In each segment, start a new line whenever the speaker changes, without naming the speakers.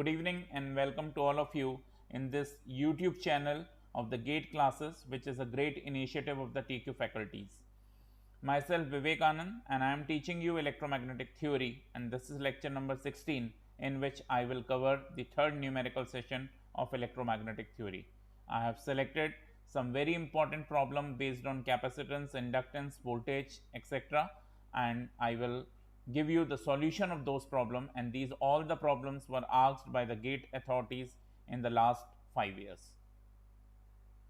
Good evening and welcome to all of you in this YouTube channel of the GATE classes, which is a great initiative of the TQ faculties. Myself Vivekanand and I am teaching you electromagnetic theory, and this is lecture number 16 in which I will cover the third numerical session of electromagnetic theory. I have selected some very important problem based on capacitance, inductance, voltage, etc., and I will give you the solution of those problems, and these all the problems were asked by the GATE authorities in the last 5 years.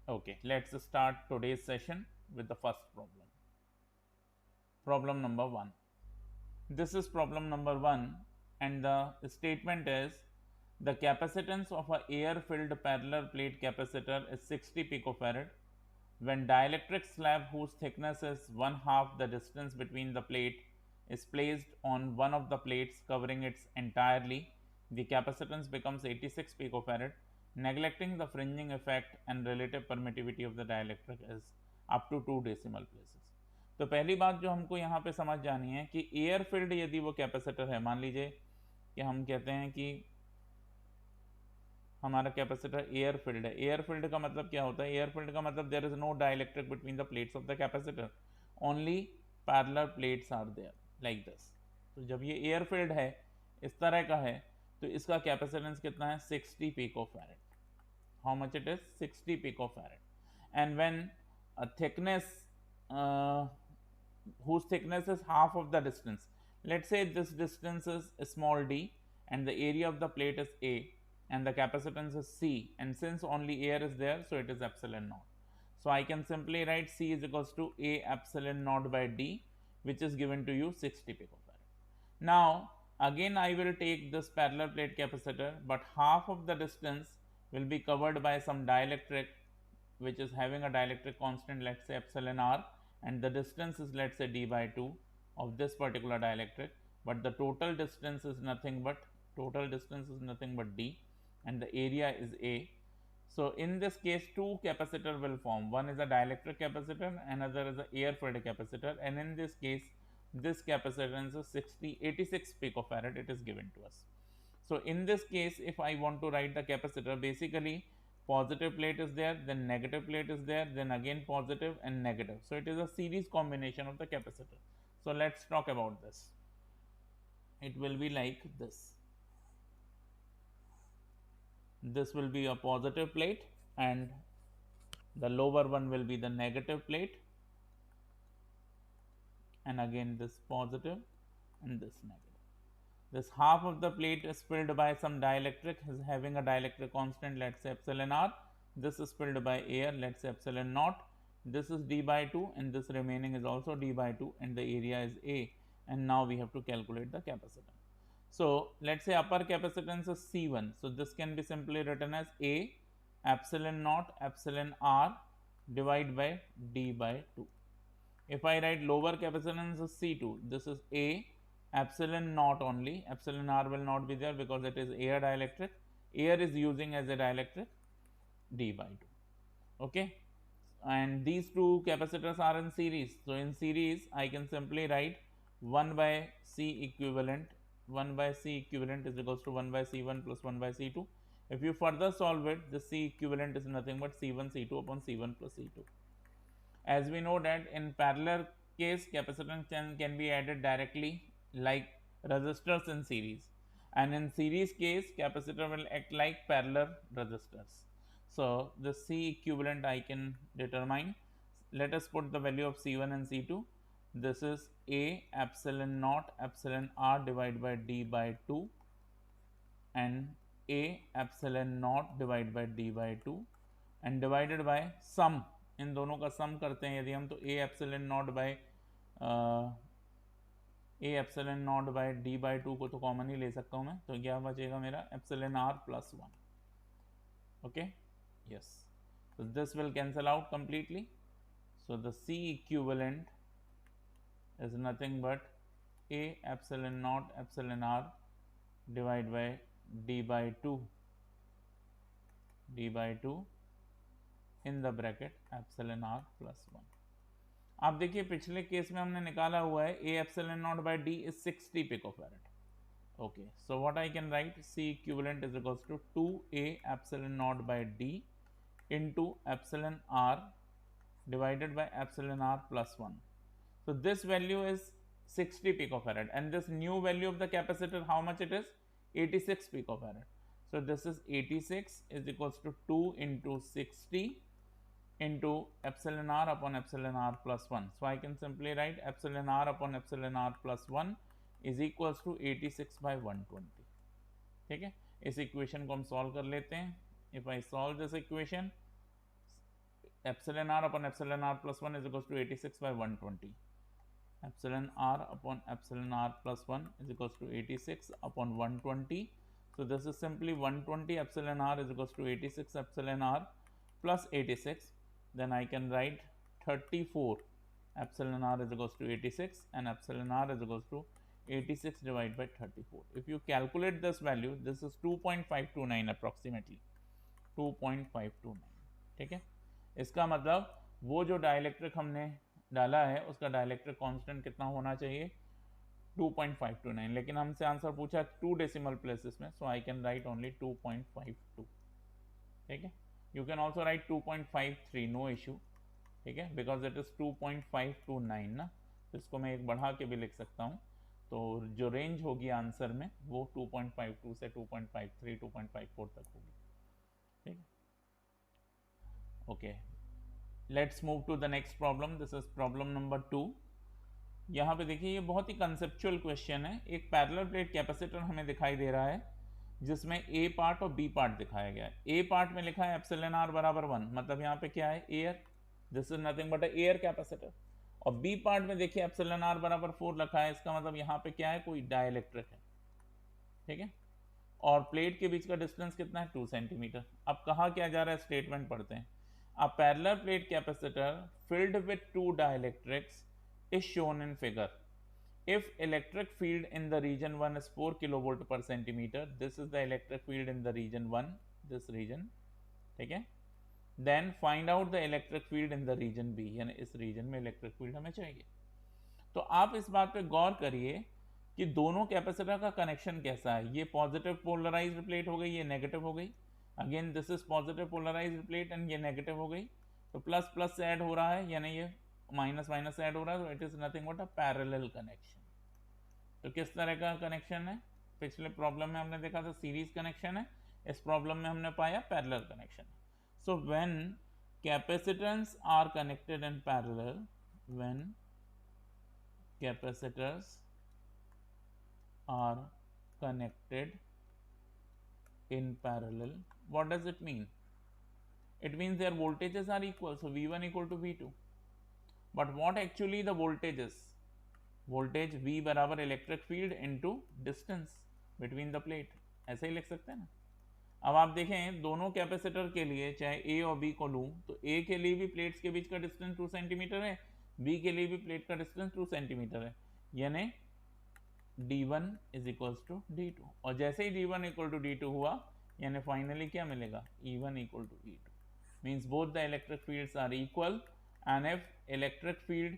Okay, let's start today's session with the first problem. Problem number 1. This is problem number 1, and the statement is the capacitance of a air filled parallel plate capacitor is 60 picofarad when dielectric slab whose thickness is one half the distance between the plate is placed on one of the plates covering it entirely. The capacitance becomes 86 picofarad. Neglecting the fringing effect and relative permittivity of the dielectric is up to 2 decimal places. तो पहली बात जो हमको यहाँ पे समझ जानी है कि एयर फील्ड यदि वो कैपेसिटर है, मान लीजिए कि हम कहते हैं कि हमारा कैपेसिटर एयर फील्ड है. एयर फील्ड का मतलब क्या होता है? एयर फील्ड का मतलब there is no dielectric between the plates of the capacitor, only parallel plates are there like this. तो जब ये एयर फील्ड है, इस तरह का है, तो इसका कैपेसिटेंस कितना है? 60 picofarad. How much it is? 60 picofarad. And when a thickness whose thickness is half of the distance, let's say this distance is small d and the area of the plate is A and the capacitance is C, and since only air is there, so it is epsilon naught. So I can simply write C is equals to A epsilon naught by D, which is given to you 60 picofarad. Now again I will take this parallel plate capacitor, but half of the distance will be covered by some dielectric which is having a dielectric constant, let's say epsilon r, and the distance is, let's say, d by 2 of this particular dielectric, but the total distance is nothing but d, and the area is A. So in this case two capacitor will form. One is a dielectric capacitor, another is a air filled capacitor, and in this case this capacitance is 86 picofarad it is given to us. So in this case, if I want to write the capacitor, basically positive plate is there, then negative plate is there, then again positive and negative. So it is a series combination of the capacitor. So let's talk about this. It will be like this. This will be a positive plate and the lower one will be the negative plate, and again this positive and this negative. This half of the plate is filled by some dielectric, is having a dielectric constant, let's say epsilon r. This is filled by air, let's say epsilon naught. This is d by 2 and this remaining is also d by 2 and the area is A, and now we have to calculate the capacitance. So let's say upper capacitance is C1, so this can be simply written as A epsilon naught epsilon r divided by d by 2. If I write lower capacitance is C2, this is A epsilon naught only, epsilon r will not be there because it is air dielectric, air is using as a dielectric, d by 2. Okay, and these two capacitors are in series, so in series I can simply write 1 by C equivalent is equals to 1 by C1 plus 1 by C2. If you further solve it, the C equivalent is nothing but C1 C2 upon C1 plus C2. As we know that in parallel case capacitance can be added directly like resistors in series, and in series case capacitor will act like parallel resistors. So the C equivalent I can determine. Let us put the value of C1 and C2. This is A epsilon naught epsilon r divided by d by 2 and A epsilon naught divided by d by 2 and divided by sum. इन दोनों का सम करते हैं यदि हम, तो A epsilon naught by A epsilon naught by d by 2 को तो common ही ले सकता हूँ मैं, तो क्या बचेगा मेरा epsilon r plus 1. Okay, yes, so this will cancel out completely. So the C equivalent is nothing but A epsilon naught epsilon r divided by d by 2 in the bracket epsilon r plus 1. आप देखिए पिछले case में हमने निकाला हुआ है A epsilon naught by d is 60 picofarad, Okay, so what I can write, C equivalent is equals to 2A epsilon naught by D into epsilon R divided by epsilon R plus 1. So this value is 60 picofarad, and this new value of the capacitor, how much it is? 86 picofarad. So this is 86 is equals to 2 into 60 into epsilon R upon epsilon R plus 1. So I can simply write epsilon R upon epsilon R plus 1 is equals to 86 by 120. ठीक है, इस equation को हम solve कर लेते हैं. If I solve this equation, epsilon R upon epsilon R plus 1 is equals to 86 by 120. Epsilon R upon epsilon R plus 1 is equals to 86 upon 120. So this is simply 120 epsilon R is equals to 86 epsilon R plus 86. Then I can write 34 epsilon R is equals to 86 and epsilon R is equals to 86 divided by 34. If you calculate this value, this is 2.529 approximately 2.529. ठीक है, इसका मतलब वो जो dielectric हमने डाला है उसका डाइलेक्ट्रिक कांस्टेंट कितना होना चाहिए? 2.529. लेकिन हमसे आंसर पूछा 2 डेसिमल प्लेसेस में, so I can write only 2.52. ठीक है, you can also write 2.53, no issue. ठीक है, बिकॉज इट इज 2.529 ना, तो इसको मैं एक बढ़ा के भी लिख सकता हूँ. तो जो रेंज होगी आंसर में वो 2.52 से 2.53 2.54 तक होगी. ठीक है, okay, let's move to the next problem. This is problem number 2. यहाँ पे देखिए, ये बहुत ही कंसेप्चुअल क्वेश्चन है. एक पैरेलल प्लेट कैपेसिटर हमें दिखाई दे रहा है जिसमें ए पार्ट और बी पार्ट दिखाया गया है. ए पार्ट में लिखा है एप्सिलॉन आर बराबर 1, मतलब यहाँ पे क्या है? Air. This is nothing but air capacitor. और बी पार्ट में देखिए एप्सिलॉन आर बराबर 4 लिखा है, इसका मतलब यहाँ पे क्या है? कोई डाइलेक्ट्रिक है. ठीक है, और प्लेट के बीच का डिस्टेंस कितना है? 2 सेंटीमीटर. अब कहा क्या जा रहा है? स्टेटमेंट पढ़ते हैं. A parallel plate capacitor filled with two dielectrics is shown in figure. If electric field in the region 1 is 4 kilovolt per centimeter, this is the electric field in the region 1, this region, ठीक है. Then find out the electric field in the region B, यानी इस region में electric field हमें चाहिए. तो आप इस बात पे गौर करिए कि दोनों कैपेसिटर का कनेक्शन कैसा है. ये पॉजिटिव पोलराइज्ड प्लेट हो गई, ये नेगेटिव हो गई. Again this is positive polarized plate and ये नेगेटिव हो गई. तो प्लस प्लस से ऐड हो रहा है, यानी ये माइनस माइनस से ऐड हो रहा है. तो it is nothing but a parallel connection. तो किस तरह का कनेक्शन है? पिछले प्रॉब्लम में हमने देखा था सीरीज कनेक्शन है, इस प्रॉब्लम में हमने पाया parallel connection. So when capacitance are connected in parallel, when capacitors are connected in parallel, what does it mean? It means their voltages are equal, so V1 equal to V2. But what actually the voltage is? Voltage V बराबर electric field into distance between the plate, ऐसे ही लिख सकते हैं ना. अब आप देखें दोनों कैपेसिटर के लिए, चाहे ए और बी को लूँ, तो ए के लिए भी प्लेट्स के बीच का डिस्टेंस 2 सेंटीमीटर है, बी के लिए भी प्लेट का डिस्टेंस 2 सेंटीमीटर है, यानी d1 is equals to d2. और जैसे ही d1 इक्वल टू d2 हुआ, यानी फाइनली क्या मिलेगा? E1 equal to E2. Means both the electric fields are equal, and if electric field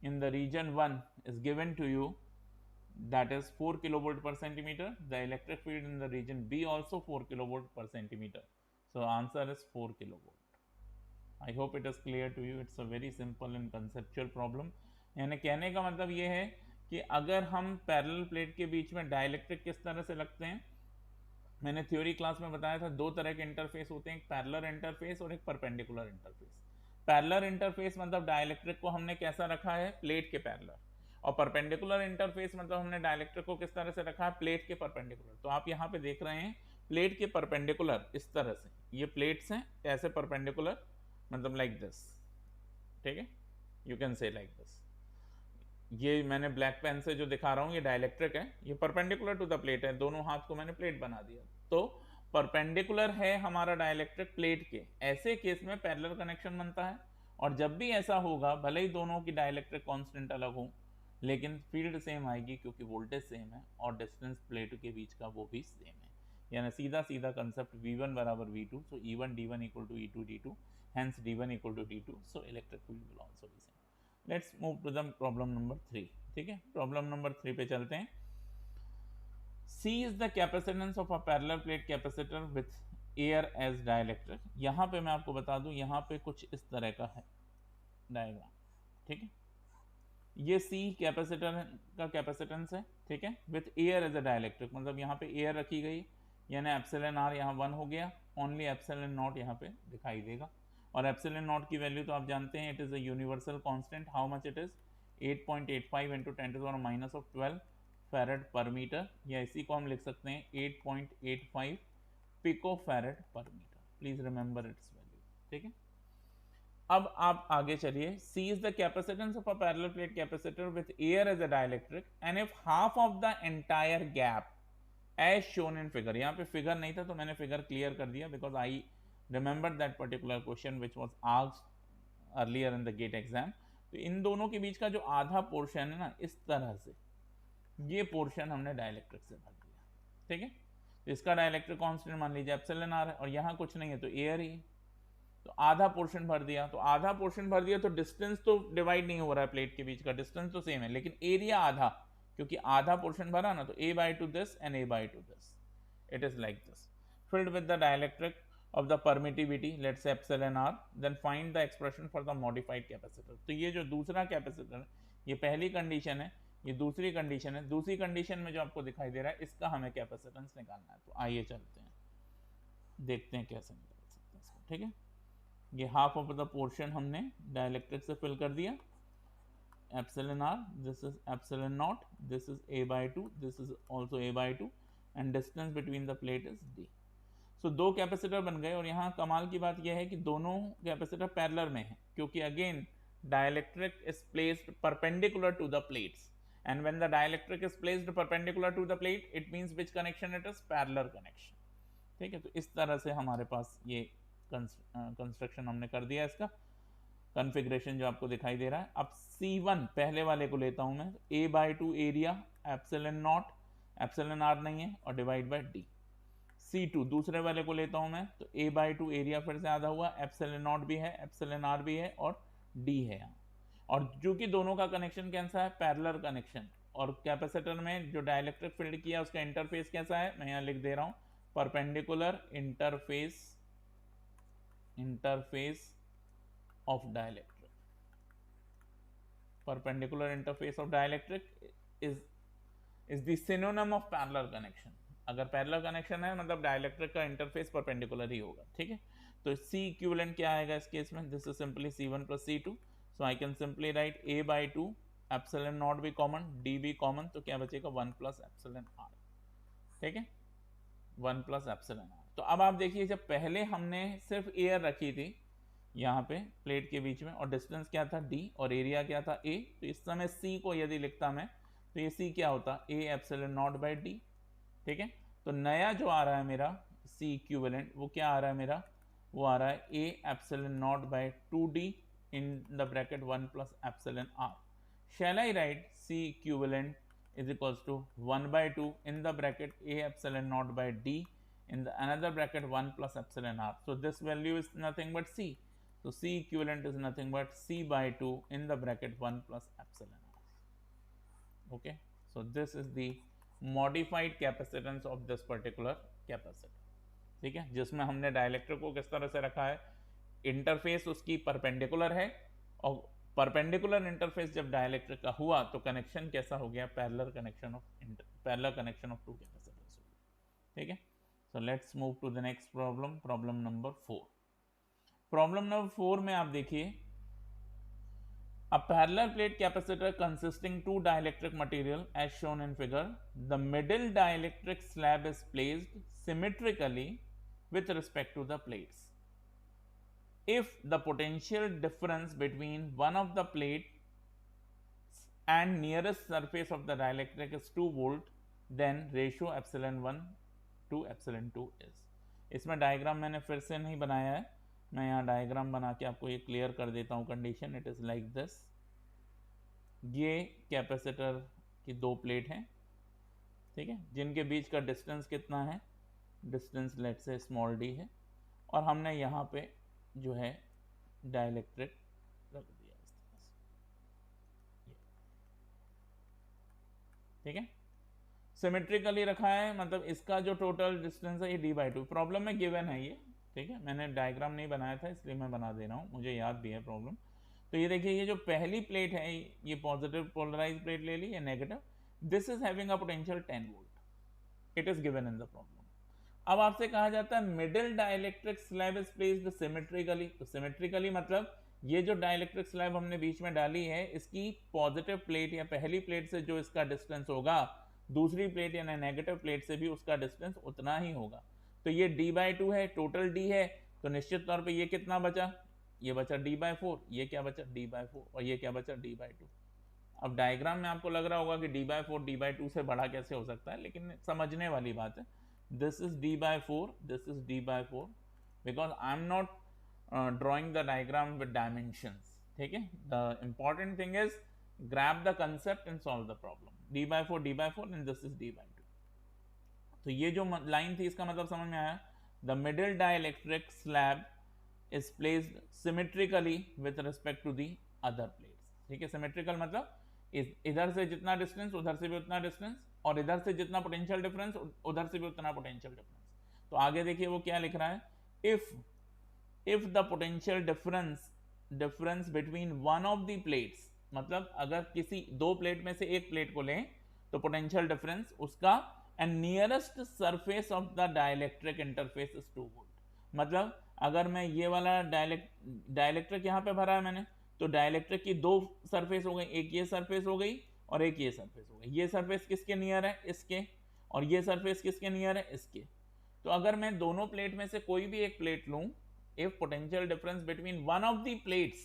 in the region 1 is given to you, that is 4 kilovolt per centimeter, the electric field in the region B also 4 kilovolt per centimeter. So answer is 4 kilovolt. I hope it is clear to you. It's a very simple and conceptual problem. यानी कहने का मतलब ये है कि अगर हम parallel plate के बीच में डाइलेक्ट्रिक किस तरह से लगते हैं, मैंने थ्योरी क्लास में बताया था दो तरह के इंटरफेस होते हैं, एक पैरेलल इंटरफेस और एक परपेंडिकुलर इंटरफेस. पैरेलल इंटरफेस मतलब डाइलेक्ट्रिक को हमने कैसा रखा है? प्लेट के पैरेलल. और परपेंडिकुलर इंटरफेस मतलब हमने डाइलेक्ट्रिक को किस तरह से रखा है? प्लेट के परपेंडिकुलर. तो आप यहाँ पे देख रहे हैं प्लेट के परपेंडिकुलर इस तरह से, ये प्लेट्स हैं ऐसे परपेंडिकुलर, मतलब लाइक दिस. ठीक है, you can say like this. ये मैंने ब्लैक पेन से जो दिखा रहा हूँ ये डाइलेक्ट्रिक है, ये परपेंडिकुलर टू द प्लेट है, दोनों हाथ को मैंने प्लेट बना दिया. तो परपेंडिकुलर है हमारा डाइलेक्ट्रिक प्लेट के, ऐसे केस में पैरेलल कनेक्शन बनता है. और जब भी ऐसा होगा, भले ही दोनों की डाइलेक्ट्रिक कांस्टेंट अलग हो, लेकिन फील्ड सेम आएगी क्योंकि वोल्टेज सेम है और डिस्टेंस प्लेट के बीच का वो भी सेम है. यानी सीधा सीधा कंसेप्ट V1 बराबर V2, so E1 D1 equal to E2 D2, hence D1 equal to D2, so electric field will also be same. Let's move to the problem number 3. ठीक है, प्रॉब्लम नंबर 3 पे चलते हैं. C is the capacitance of a parallel plate capacitor with air as dielectric. यहाँ पे मैं आपको बता दूं, यहाँ पे कुछ इस तरह का है डायग्राम, ठीक है। ये C कैपेसिटर का कैपेसिटेंस है, ठीक है, with air as a dielectric, मतलब यहाँ पे एयर रखी गई, यानी एप्सिलॉन आर यहाँ 1 हो गया, ओनली एप्सिलॉन नॉट यहाँ पे दिखाई देगा। और एप्सिलॉन नॉट की वैल्यू तो आप जानते हैं, it is a universal constant. How much it is 8.85 into 10⁻⁻12 farad per metre, या इसी को हम लिख सकते हैं 8.85 pico farad per metre. Please remember its value, ठीक है। अब आप आगे चलिए। C is the capacitance of a parallel plate capacitor with air as a dielectric and if half of the entire gap as shown in figure, यहाँ पे figure नहीं था तो मैंने फिगर क्लियर कर दिया because I remembered that particular question which was asked earlier in the GATE exam। तो इन दोनों के बीच का जो आधा पोर्शन है ना, इस तरह से ये पोर्शन हमने डाइलेक्ट्रिक से भर दिया, ठीक है। तो इसका डाइलेक्ट्रिक कांस्टेंट मान लीजिए एप्सिलॉन आर है और यहाँ कुछ नहीं है तो एयर ही है, तो आधा पोर्शन भर दिया। तो आधा पोर्शन भर दिया तो डिस्टेंस तो डिवाइड नहीं हो रहा है, प्लेट के बीच का डिस्टेंस तो सेम है, लेकिन एरिया आधा, क्योंकि आधा पोर्शन भरा ना, तो a/2 this and a/2 this, it is like this, filled with the dielectric of the permittivity, let's say epsilon r, then find the expression for the modified capacitor। तो ये जो दूसरा कैपेसिटर, ये पहली कंडीशन है, ये दूसरी कंडीशन है। दूसरी कंडीशन में जो आपको दिखाई दे रहा है, इसका हमें कैपेसिटेंस निकालना है। तो आइए चलते हैं, देखते हैं कैसे निकाल सकते हैं इसको, ठीक है। ये हाफ ऑफ द पोर्शन हमने डाइलेक्ट्रिक से फिल कर दिया, epsilon r, this is epsilon naught, this is a/2, this is also a/2 and distance between the plate is d। So दो कैपेसिटर बन गए, और यहाँ कमाल की बात यह है कि दोनों कैपेसिटर पैरेलल में हैं, क्योंकि again dielectric is placed perpendicular to the plates, and when the dielectric is placed perpendicular to the plate, it means which connection it is, parallel connection, ठीक है। तो इस तरह से हमारे पास ये कंस्ट्रक्शन हमने कर दिया, इसका कॉन्फ़िगरेशन जो आपको दिखाई दे रहा है। अब C1 पहले वाले को लेता हूं मैं, a/2 area, epsilon naught, epsilon r नहीं है, और डिवाइड बाय d। C2 दूसरे वाले को लेता हूं मैं, तो a/2 एरिया फिर से आधा हुआ, एप्सिलॉन नॉट भी है, एप्सिलॉन आर भी है, और d है यहाँ। और जो कि दोनों का कनेक्शन कैसा है, पैरेलल कनेक्शन, और कैपेसिटर में जो डाइलेक्ट्रिक फील्ड किया उसका इंटरफेस कैसा है, मैं यहाँ लिख दे रहा हूँ, perpendicular interface of dielectric। perpendicular interface of dielectric is the synonym of parallel connection। अगर parallel connection है मतलब डाइलेक्ट्रिक का इंटरफेस परपेंडिकुलर ही होगा, ठीक है। तो C इक्विवेलेंट क्या आएगा इस केस में, this is simply C1 plus C2, so I can simply write a/2, epsilon not भी कॉमन, d भी कॉमन, तो क्या बचेगा 1 प्लस एप्सिलॉन r, ठीक है, 1 प्लस एप्सिलॉन r। तो अब आप देखिए, जब पहले हमने सिर्फ एयर रखी थी यहाँ पे प्लेट के बीच में, और डिस्टेंस क्या था d, और एरिया क्या था a, तो इस समय c को यदि लिखता मैं, तो ये c क्या होता, a epsilon naught by d, ठीक है। तो नया जो आ रहा है मेरा c इक्विवेलेंट, वो क्या आ रहा है मेरा, वो आ रहा है a epsilon naught by 2d in the bracket 1 plus epsilon r। Shall I write c equivalent is equals to 1 by 2 in the bracket a epsilon naught by d in the another bracket 1 plus epsilon r। So this value is nothing but c, so c equivalent is nothing but c by 2 in the bracket 1 plus epsilon r। Okay, so this is the modified capacitance of this particular capacitor, ठीक है, जिसमें हमने dielectric को किस तरह से रखा है, इंटरफेस उसकी परपेंडिकुलर है, और परपेंडिकुलर इंटरफेस जब डाइलेक्ट्रिक का हुआ तो कनेक्शन कैसा हो गया, parallel connection of two capacitors, ठीक है। So let's move to the next problem, problem number 4। Problem number 4 में आप देखिए, a parallel plate capacitor consisting two dielectric material as shown in figure, the middle dielectric slab is placed symmetrically with respect to the plates if the potential difference between one of the plates and nearest surface of the dielectric is 2 volt, then ratio epsilon 1 to epsilon 2 is। इसमें diagram मैंने फिर से नहीं बनाया है, मैं यहाँ diagram बना के आपको ये क्लियर कर देता हूँ condition. It is like this, ये कैपेसिटर की दो प्लेट हैं, ठीक है, जिनके बीच का डिस्टेंस कितना है, डिस्टेंस लेट से स्मॉल d है, और हमने यहाँ पे जो है डाइलेक्ट्रिक रख दिया इस तरह से, ठीक है। सिमेट्रिकली रखा है, मतलब इसका जो टोटल डिस्टेंस है ये d/2, प्रॉब्लम में गिवन है ये, ठीक है, मैंने डायग्राम नहीं बनाया था इसलिए मैं बना दे रहा हूँ, मुझे याद भी है प्रॉब्लम। तो ये देखिए, ये जो पहली प्लेट है ये पॉजिटिव पोलराइज प्लेट ले ली, ये negative, this is having a potential 10 volt, it is given in the problem. अब आपसे कहा जाता है middle dielectric slab is placed symmetrically, तो सिमेट्रिकली मतलब ये जो डाइलेक्ट्रिक स्लैब हमने बीच में डाली है, इसकी पॉजिटिव प्लेट या पहली प्लेट से जो इसका डिस्टेंस होगा, दूसरी प्लेट या नेगेटिव प्लेट से भी उसका डिस्टेंस उतना ही होगा। तो ये d/2 है, टोटल d है, तो निश्चित तौर पे ये कितना बचा, ये बचा d/4, ये क्या बचा d/4, और ये क्या बचा d/2। अब डायग्राम में आपको लग रहा होगा कि d/4 d/2 से बड़ा कैसे हो सकता है, लेकिन समझने वाली बात है। This is d/4, this is d/4, because I am not drawing the diagram with dimensions, ठीक है। The important thing is grab the concept and solve the problem, d/4 d/4 and this is d/2। तो ये जो line थी इसका मतलब समझ में आया, the middle dielectric slab is placed symmetrically with respect to the other plates, ठीक है। symmetrical मतलब इधर से जितना डिस्टेंस उधर से भी उतना डिस्टेंस, और इधर से जितना पोटेंशियल डिफरेंस उधर से भी उतना पोटेंशियल डिफरेंस। तो आगे देखिए वो क्या लिख रहा है, if the potential difference between one of the plates, मतलब अगर किसी दो प्लेट में से एक प्लेट को लें तो पोटेंशियल डिफरेंस उसका and nearest surface of the dielectric interface is 2 volt, मतलब अगर मैं ये वाला डाइलेक्ट्रिक यहाँ पे भरा है मैंने, तो डाइलेक्ट्रिक की दो सरफेस हो गई, एक ये सरफेस हो गई और एक ये सरफेस हो गई। ये सरफेस किसके नियर है, इसके, और ये सरफेस किसके नियर है, इसके। तो अगर मैं दोनों प्लेट में से कोई भी एक प्लेट लूं, if potential difference between one of the plates,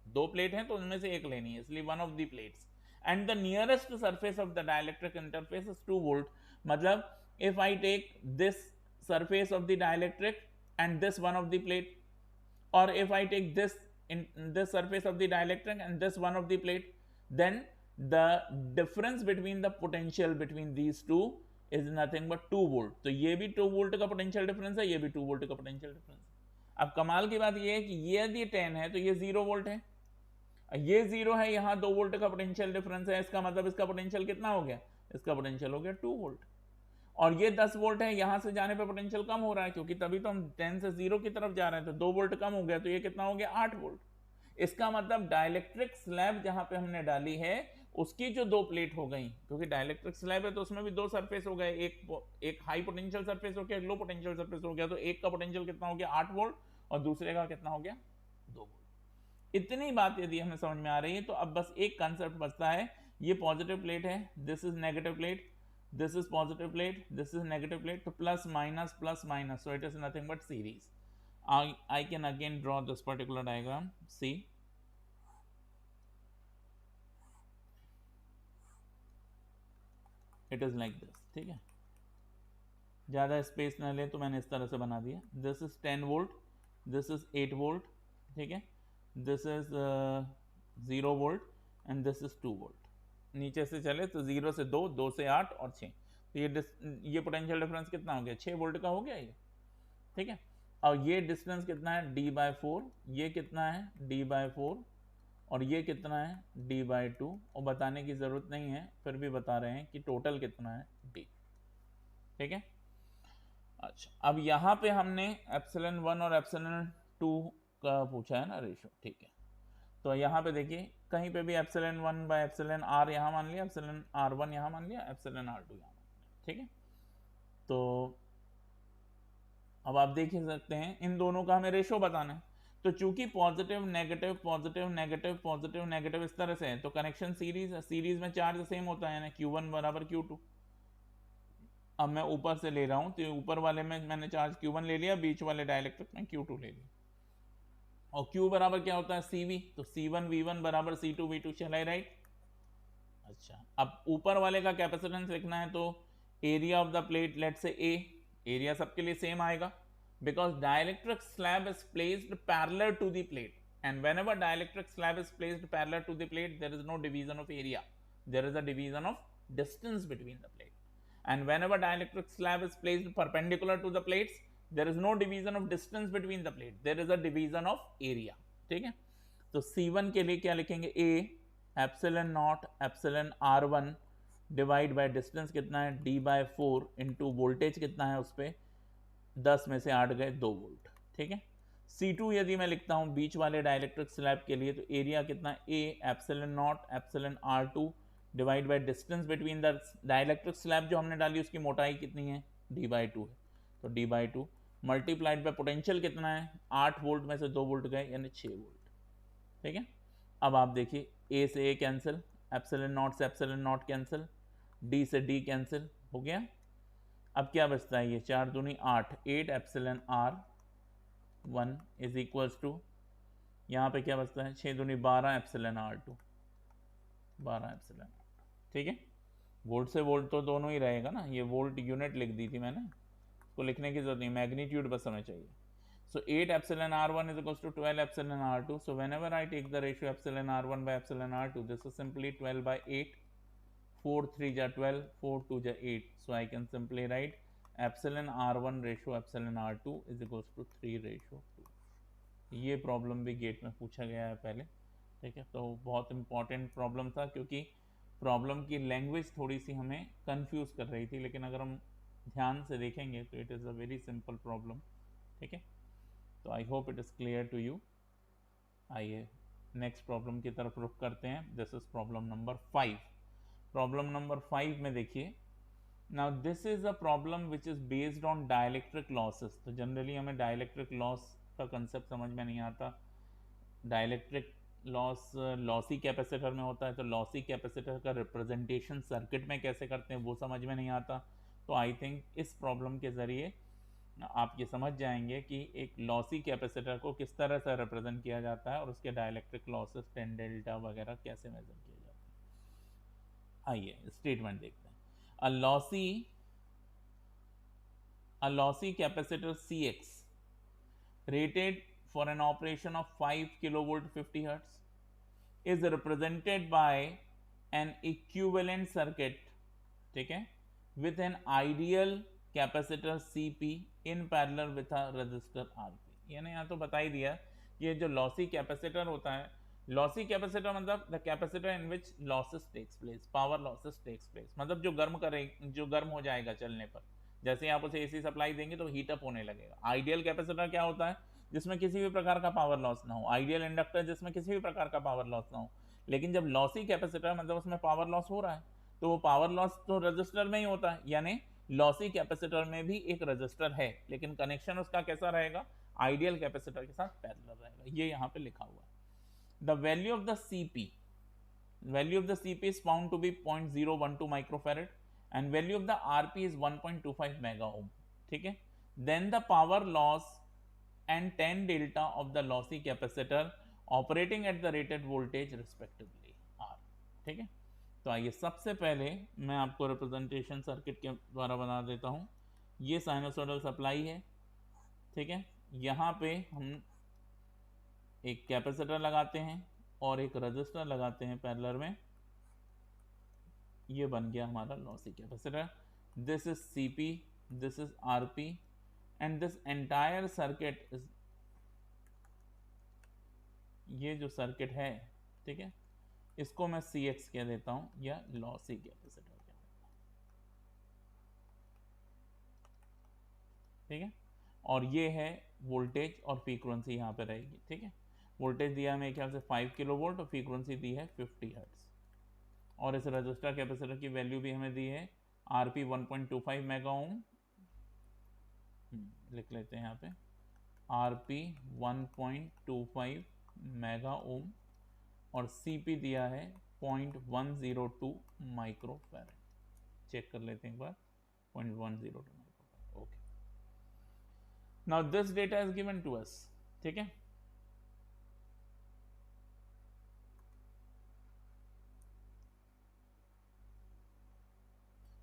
दो प्लेट हैं तो उनमें से एक लेनी है, इसलिए one of the plates, and the nearest surface of the dielectric interface is 2 volt, मतलब if I take this surface of the dielectric and this one of the plate, or if I take this surface of the dielectric and this one of the plate, then the difference between the potential between these two is nothing but 2 volt। तो ये भी 2 volt का potential difference है, ये भी 2 volt का potential difference है। अब कमाल की बात ये है कि ये यदि 10 है तो ये 0 वोल्ट है, ये 0 है, यहाँ 2 वोल्ट का पोटेंशियल डिफरेंस है, इसका मतलब इसका पोटेंशियल कितना हो गया, इसका पोटेंशियल हो गया 2 वोल्ट। और ये 10 वोल्ट है, यहाँ से जाने पे पोटेंशियल कम हो रहा है, क्योंकि तभी तो हम 10 से 0 की तरफ जा रहे हैं, तो 2 वोल्ट कम हो गया, तो ये कितना हो गया 8 वोल्ट। इसका मतलब डाइलेक्ट्रिक स्लैब जहां पे हमने डाली है उसकी जो दो प्लेट हो गई, क्योंकि डाइलेक्ट्रिक स्लैब है तो उसमें भी दो सरफेस हो गए, एक हाई पोटेंशियल सरफेस हो गया, एक लो पोटेंशियल सरफेस हो गया, तो एक का पोटेंशियल कितना हो गया 8 वोल्ट और दूसरे का कितना हो गया 2 वोल्ट। इतनी बात यदि हमें समझ में आ रही है तो अब बस एक कंसेप्ट बचता है, ये पॉजिटिव प्लेट है, this is negative plate, this is positive plate, this is negative plate, so plus minus, so it is nothing but series. I can again draw this particular diagram, see, it is like this, ठीक है, ज़्यादा space ना ले तो मैंने इस तरह से बना दिया, this is 10 volt, this is 8 volt, ठीक है, this is 0 volt and this is 2 volt. नीचे से चले तो 0 से 2, 2 से 8 और 6, तो ये पोटेंशियल डिफरेंस कितना हो गया 6 वोल्ट का हो गया ये, ठीक है। और ये डिस्टेंस कितना है d/4, ये कितना है d/4 और ये कितना है d/2, और बताने की ज़रूरत नहीं है, फिर भी बता रहे हैं कि टोटल कितना है d, ठीक है। अच्छा, अब यहाँ पे हमने ε1 और ε2 का पूछा है ना रेशो, ठीक है। तो यहाँ पे देखिए कहीं पे भी ε1 बाय εr यहाँ मान लिया, εr1 यहाँ मान लिया, εr2 यहाँ मान लिया, ठीक है। तो अब आप देख ही सकते हैं इन दोनों का हमें रेशो बताना है, तो चूंकि positive negative positive negative positive negative इस तरह से है, तो कनेक्शन सीरीज में चार्ज सेम होता है ना, Q1 बराबर Q2। अब मैं ऊपर से ले रहा हूं तो ऊपर वाले में मैंने चार्ज Q1 ले लिया, बीच वाले डाइलेक्ट्रिक में Q2 ले लिया, और Q बराबर क्या होता है CV, तो C1V1 बराबर C2V2, चला है राइट। अच्छा, अब ऊपर वाले का कैपेसिटेंस लिखना है तो area of the plate let से A, एरिया सबके लिए सेम आएगा, because dielectric slab is placed parallel to the plate, and whenever dielectric slab is placed parallel to the plate there is no division of area, there is a division of distance between the plate, and whenever dielectric slab is placed perpendicular to the plates there is no division of distance between the plate, there is a division of area, ठीक है। तो C1 के लिए क्या लिखेंगे, A epsilon naught epsilon r1 divide by distance कितना है d/4 into voltage कितना है उस पर 10 में से 8 गए 2 वोल्ट, ठीक है। C2 यदि मैं लिखता हूँ बीच वाले डाइलेक्ट्रिक स्लैब के लिए तो एरिया कितना A epsilon naught epsilon R2 divide by distance between the dielectric slab जो हमने डाली उसकी मोटाई कितनी है d/2 है, तो d/2 मल्टीप्लाइड बाय पोटेंशियल कितना है 8 वोल्ट में से 2 वोल्ट गए यानी 6 वोल्ट, ठीक है। अब आप देखिए A से A कैंसिल, एप्सिलॉन नॉट से एप्सिलॉन नॉट कैंसिल, D से D कैंसिल हो गया। अब क्या बचता है ये 4 दूनी 8 epsilon R1 is equals to यहाँ पे क्या बचता है 6 दूनी 12 एप्सिलॉन R2 12 एप्सिलॉन R2, ठीक है। वोल्ट से वोल्ट तो दोनों ही रहेगा ना, ये वोल्ट यूनिट लिख दी थी मैंने, इसको लिखने की जरूरत नहीं, मैग्नीट्यूड बस हमें चाहिए। So 8 epsilon R1 is equals to 12 epsilon R2. So whenever I take the ratio epsilon R1 by epsilon R2, this is simply 12 by 8. 4 3 ja 12, 4 2 ja 8. So I can simply write epsilon R1 ratio epsilon R2 is equals to 3 ratio 2. ये problem भी gate में पूछा गया है पहले, ठीक है। तो बहुत इंपॉर्टेंट प्रॉब्लम था क्योंकि प्रॉब्लम की लैंग्वेज थोड़ी सी हमें कंफ्यूज कर रही थी, लेकिन अगर हम ध्यान से देखेंगे तो it is a very simple problem, ठीक है। तो I hope it is clear to you. आइए नेक्स्ट प्रॉब्लम की तरफ रुख करते हैं। This is problem number 5। प्रॉब्लम नंबर 5 में देखिए, now this is a problem which is based on dielectric losses. तो जनरली हमें डाइलेक्ट्रिक लॉस का कंसेप्ट समझ में नहीं आता। डाइलेक्ट्रिक लॉस लॉसी कैपेसिटर में होता है, तो लॉसी कैपेसिटर का रिप्रेजेंटेशन सर्किट में कैसे करते हैं वो समझ में नहीं आता। तो आई थिंक इस प्रॉब्लम के ज़रिए आप ये समझ जाएंगे कि एक लॉसी कैपेसिटर को किस तरह से रिप्रेजेंट किया जाता है और उसके डाइलेक्ट्रिक लॉसेस 10 डेल्टा वगैरह कैसे मेजर किए जाते हैं। आइए स्टेटमेंट देखते हैं। A lossy capacitor CX rated for an operation of 5 kilovolt 50 hertz is represented by an equivalent circuit, ठीक है, with an ideal capacitor CP in parallel with a resistor RP। यानी यहाँ तो बता ही दिया ये जो लॉसी कैपेसिटर होता है, लॉसी कैपेसिटर मतलब the capacitor in which losses takes place, power losses takes place, मतलब जो गर्म हो जाएगा चलने पर। जैसे आप उसे AC सप्लाई देंगे तो हीट अप होने लगेगा। आइडियल कैपेसिटर क्या होता है जिसमें किसी भी प्रकार का पावर लॉस ना हो। आइडियल इंडक्टर जिसमें किसी भी प्रकार का पावर लॉस ना हो। लेकिन जब लॉसी कैपेसिटर मतलब उसमें पावर लॉस हो रहा है तो वो पावर लॉस तो रजिस्टर में ही होता है, यानी लॉसी कैपेसिटर में भी एक रजिस्टर है, लेकिन कनेक्शन उसका कैसा रहेगा आइडियल कैपेसिटर के साथ पैरेलल रहेगा। ये यहाँ पे लिखा हुआ है। The value of the CP is found to be 0.012 microfarad and value of the RP is 1.25 mega ohm, ठीक है। Then the power loss and 10 delta of the lossy capacitor operating at the rated voltage respectively are, ठीक है। तो आइए सबसे पहले मैं आपको रिप्रेजेंटेशन सर्किट के द्वारा बना देता हूँ। ये साइनोसॉइडल सप्लाई है, ठीक है। यहाँ पे हम एक कैपेसिटर लगाते हैं और एक रजिस्टर लगाते हैं पैरेलल में। ये बन गया हमारा lossy capacitor. This is CP, this is RP and this entire circuit is, ये जो सर्किट है, ठीक है, इसको मैं CX कह देता हूं या लॉसी कैपेसिटर कह देता हूं, ठीक है। और ये है वोल्टेज और फ्रीक्वेंसी यहाँ पे रहेगी, ठीक है। वोल्टेज दिया है मेरे ख्याल से 5 किलो वोल्ट और फ्रीक्वेंसी दी है 50 हर्ट्ज। और इस रजिस्टर कैपेसिटर की वैल्यू भी हमें दी है RP 1.25 मेगा ओम, लिख लेते हैं यहाँ पे RP 1.25 मेगा ओम और CP दिया है 0.102 माइक्रोफैरड। चेक कर लेते हैं एक बार, 0.102 microfarad. Okay, now this data is given to us, ठीक है।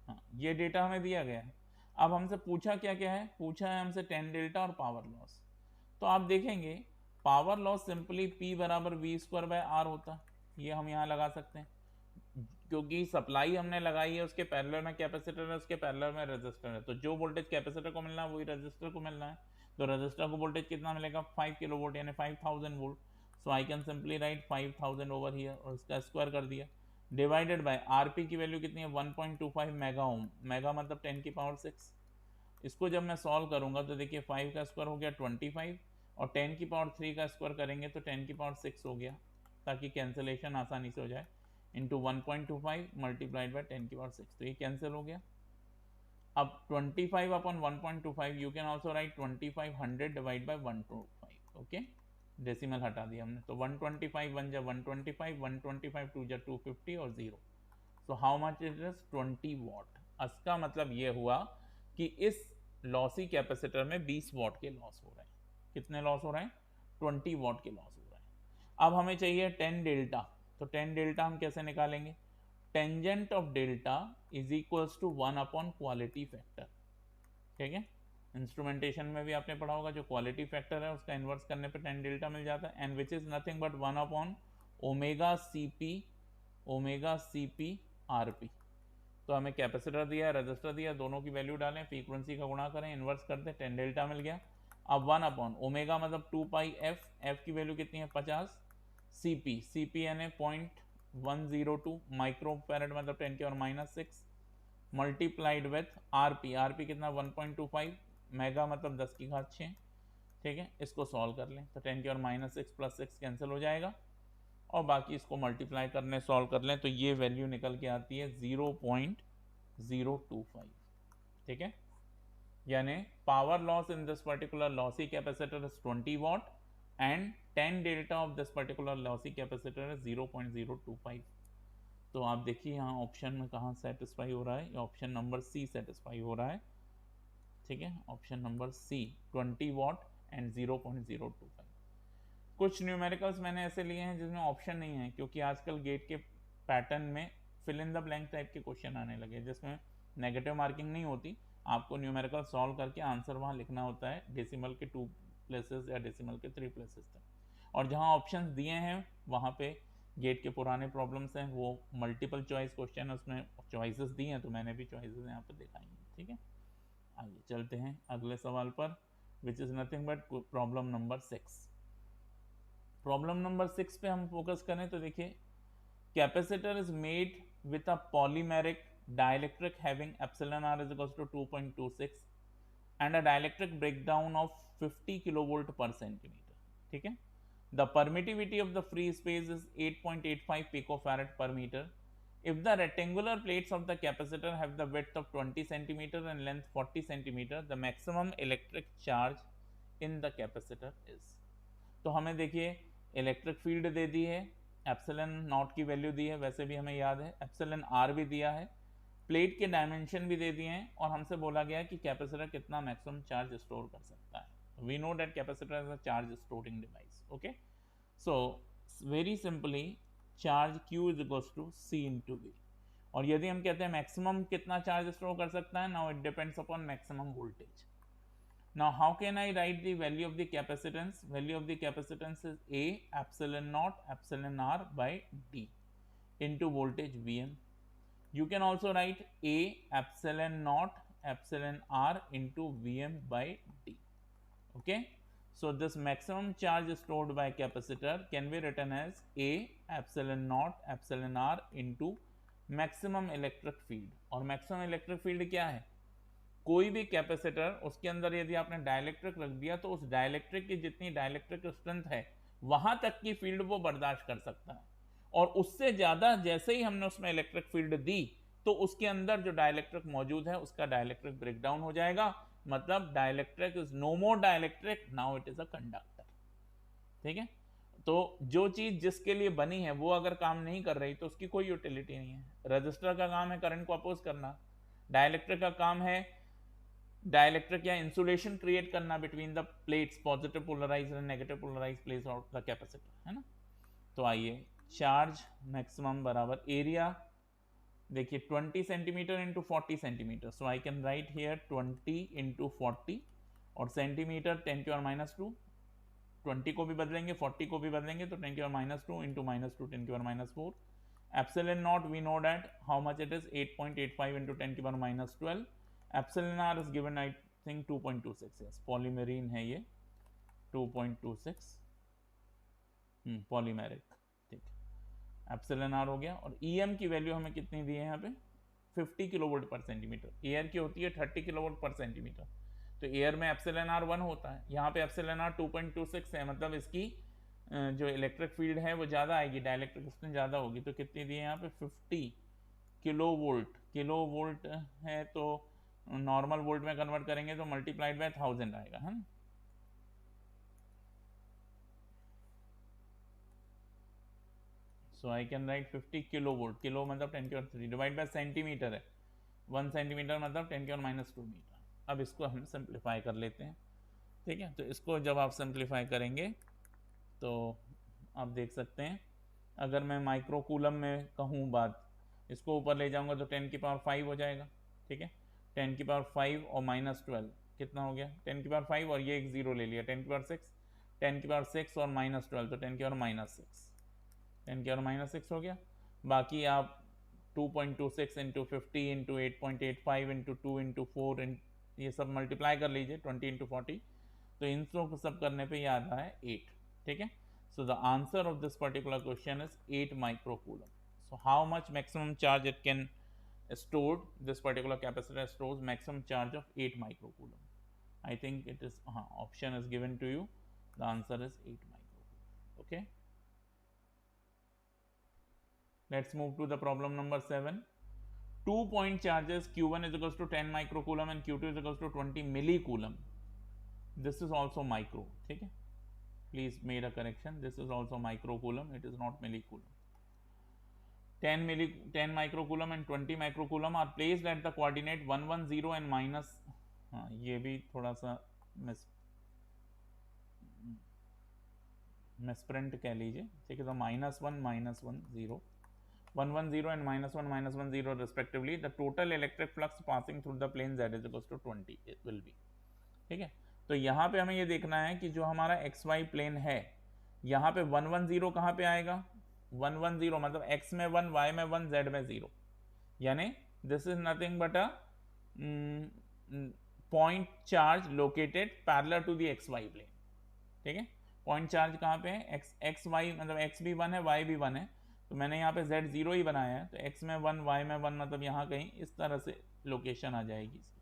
हाँ, ये डेटा हमें दिया गया है। अब हमसे पूछा क्या क्या है, पूछा है हमसे 10 डेल्टा और पावर लॉस। तो आप देखेंगे पावर लॉस सिंपली P बराबर V² R होता, ये हम यहाँ लगा सकते हैं क्योंकि सप्लाई हमने लगाई है उसके पैरेलल में कैपेसिटर है, उसके पैरेलल में रेजिस्टर है, तो जो वोल्टेज कैपेसिटर को मिलना है वही रेजिस्टर को मिलना है। तो रेजिस्टर को वोल्टेज कितना मिलेगा 5 किलो वोल्ट यानी 5000 volt. So I can simply write 5000 over here और इसका स्क्वायर कर दिया। डिवाइडेड बाय आरपी की वैल्यू कितनी है 1.25 मेगा ओम, मेगा मतलब 10 की पावर 6। इसको जब मैं सॉल्व करूंगा तो देखिए 5 का स्क्वायर हो गया 25 और 10 की पावर 3 का स्क्वायर करेंगे तो 10 की पावर 6 हो गया, ताकि कैंसिलेशन आसानी से हो जाए। इंटू 1.25 मल्टीप्लाइड बाय 10 की पावर 6, तो ये कैंसिल हो गया। अब 25 upon 1.25 you can also right 2500 divide by 125। Okay, decimal हटा दिया हमने, तो 125 1 जा 125, 125 2 जा 250 और 0। So how much it is 20 what. इसका मतलब ये हुआ कि इस लॉसी कैपेसिटर में 20 वॉट के लॉस हो रहे हैं। कितने लॉस हो रहे हैं? 20 वॉट के लॉस हो रहे हैं। अब हमें चाहिए 10 डेल्टा, तो 10 डेल्टा हम कैसे निकालेंगे? Tangent of delta is equals to 1 upon quality factor. ठीक है, इंस्ट्रूमेंटेशन में भी आपने पढ़ा होगा, जो क्वालिटी फैक्टर है उसका इन्वर्स करने पे 10 डेल्टा मिल जाता है, and which is nothing but 1 upon omega C P R P. तो हमें कैपेसिटर दिया है, रजिस्टर दिया, दोनों की वैल्यू डालें, फ्रीक्वेंसी का गुणा करें, इन्वर्स कर दें, 10 डेल्टा मिल गया। अब 1 अपॉन ओमेगा मतलब 2 पाई एफ, एफ की वैल्यू कितनी है 50, सी पी यानी 0.102 माइक्रो फैरेड मतलब 10 की और -6 मल्टीप्लाइड विथ आरपी, आरपी कितना 1.25 मेगा मतलब 10 की घात 6। ठीक है, इसको सॉल्व कर लें तो 10 की और -6 + 6 कैंसिल हो जाएगा, और बाकी इसको मल्टीप्लाई करने सॉल्व कर लें तो ये वैल्यू निकल के आती है 0.025। ठीक है, यानी power loss in this particular lossy capacitor is 20 watt and 10 delta of this particular lossy capacitor is 0.025। तो आप देखिए यहाँ ऑप्शन में कहाँ सेटिस्फाई हो रहा है, ऑप्शन नंबर सी सेटिस्फाई हो रहा है। ठीक है, option number C 20 watt and 0.025। कुछ न्यूमेरिकल्स मैंने ऐसे लिए हैं जिसमें ऑप्शन नहीं है, क्योंकि आजकल गेट के पैटर्न में fill in the blank type के क्वेश्चन आने लगे जिसमें नेगेटिव मार्किंग नहीं होती, आपको न्यूमेरिकल सॉल्व करके आंसर वहाँ लिखना होता है डेसिमल के 2 प्लेसेस या डेसिमल के 3 प्लेसेस तक। और जहाँ ऑप्शंस दिए हैं वहाँ पे गेट के पुराने प्रॉब्लम्स हैं, वो मल्टीपल चॉइस क्वेश्चन है, उसमें चॉइसेस दी हैं, तो मैंने भी चॉइसेस यहाँ पर दिखाई हैं। ठीक है, आइए चलते हैं अगले सवाल पर, which is nothing but problem number 6। Problem number 6 पे हम फोकस करें तो देखिए, capacitor is made with a polymeric dielectric having epsilon r is equals to 2.26 and a dielectric breakdown of 50 kilovolt per centimetre. ठीक है, the permittivity of the free space is 8.85 picofarad per meter. If the rectangular plates of the capacitor have the width of 20 centimeter and length 40 centimeter, the maximum electric charge in the capacitor is। तो हमें देखिए electric field दे दी है, epsilon not की value दी है, वैसे भी हमें याद है, एप्सिलॉन आर भी दिया है, प्लेट के डायमेंशन भी दे दिए हैं, और हमसे बोला गया है कि कैपेसिटर कितना मैक्सिमम चार्ज स्टोर कर सकता है। We know that capacitor is a charge storing device. Okay, so very simply charge Q is equals to C into V। और यदि हम कहते हैं मैक्सिमम कितना चार्ज स्टोर कर सकता है, now it depends upon maximum voltage. Now how can I write the value of the capacitance? Value of the capacitance is A epsilon naught epsilon R by D into voltage Vm. You can also write A epsilon naught epsilon R into Vm by D. Okay, so this maximum charge stored by capacitor can be written as A epsilon naught epsilon R into maximum electric field। और maximum electric field क्या है? कोई भी capacitor, उसके अंदर यदि आपने dielectric रख दिया तो उस डाइलेक्ट्रिक की जितनी डाइलेक्ट्रिक स्ट्रेंथ है वहां तक की फील्ड वो बर्दाश्त कर सकता है, और उससे ज्यादा जैसे ही हमने उसमें इलेक्ट्रिक फील्ड दी तो उसके अंदर जो डाइलेक्ट्रिक मौजूद है उसका डाइलेक्ट्रिक ब्रेकडाउन हो जाएगा, मतलब dielectric is no more dielectric, now it is a conductor. ठीक है, तो जो चीज जिसके लिए बनी है वो अगर काम नहीं कर रही तो उसकी कोई यूटिलिटी नहीं है। रजिस्टर का काम है करंट को अपोज करना, डाइलेक्ट्रिक का काम है डाइलेक्ट्रिक या इंसुलेशन क्रिएट करना between the plates, positive polarized and negative polarized plates of the capacitor, है ना। तो आइए, चार्ज मैक्सिमम बराबर एरिया, देखिए 20 centimetre into 40 centimetre, so I can right here 20 into 40 और सेंटीमीटर 10 की और -2, 20 को भी बदलेंगे 40 को भी बदलेंगे तो 10 की और -2 इंटू -2 10 की और -4। Epsilon naught we know that how much it is 8.85 into 10 की और -12। Epsilon r is given I think 2.26, yes पॉलीमेरीन है ये 2.26 पॉलीमेरिक। ठीक, एप्सिलॉन आर हो गया। और EM की वैल्यू हमें कितनी दी है यहाँ पे 50 किलोवोल्ट पर सेंटीमीटर, एयर की होती है 30 किलोवोल्ट पर सेंटीमीटर, तो एयर में एप्सिलॉन आर 1 होता है, यहाँ पे एप्सिलॉन आर 2.26 है, मतलब इसकी जो इलेक्ट्रिक फील्ड है वो ज़्यादा आएगी, डाइलेक्ट्रिक डिस्टेंस ज़्यादा होगी। तो कितनी दी है यहाँ पे 50 किलोवोल्ट, किलोवोल्ट है तो नॉर्मल वोल्ट में कन्वर्ट करेंगे तो मल्टीप्लाइड बाय 1000 आएगा, है ना। So I can write 50 kilovolt, kilo मतलब 10⁻³ डिवाइड बाय सेंटीमीटर है, 1 सेंटीमीटर मतलब 10⁻² मीटर। अब इसको हम सिंप्लीफाई कर लेते हैं, ठीक है। तो इसको जब आप सिंप्लीफाई करेंगे तो आप देख सकते हैं, अगर मैं माइक्रोकूलम में कहूँ बात, इसको ऊपर ले जाऊंगा तो 10⁵ हो जाएगा, ठीक है। 10⁵ और -12 कितना हो गया, 10⁵ और ये एक जीरो ले लिया 10⁻6, 10⁻6 और -12 तो 10⁻6, 10⁻6 हो गया। बाकी आप 2.26 इंटू 50 इंटू 8.85 इंटू 2 इंटू 4 ये सब मल्टीप्लाई कर लीजिए 20 इंटू 40, तो इन सब करने पे ये आता है 8, ठीक है। So the answer of this particular question is 8 microcoulomb. So how much maximum charge it can stored, this particular capacitor stores maximum charge of 8 microcoulomb. I think it is option is given to you, the answer is 8 microcoulomb. Okay, let's move to the problem number 7. 2 point charges Q1 is equals to 10 microcoulomb and Q2 is equals to 20 millicoulomb. This is also micro, ठीक है, please made a correction, this is also microcoulomb, it is not millicoulomb. 10 microcoulomb and 20 microcoulomb are placed at the coordinate 110 and minus, ये भी थोड़ा सा misprint कह लीजिए, ठीक है। तो -1 -1 0 110 and -1 -1 0 respectively, the total electric flux passing through the plane z is equals to 20 it will be, ठीक है। तो यहाँ पे हमें ये देखना है कि जो हमारा XY प्लेन है, यहाँ पे 110 कहाँ पे आएगा, 110 मतलब x में 1, y में 1, z में 0, यानी this is nothing but a point charge located parallel to the XY plane, ठीक है। पॉइंट चार्ज कहाँ पे है, एक्स वाई मतलब x भी 1 है, y भी 1 है, तो मैंने यहाँ पे z 0 ही बनाया है, तो x में 1, y में 1 मतलब यहाँ कहीं इस तरह से लोकेशन आ जाएगी इसकी,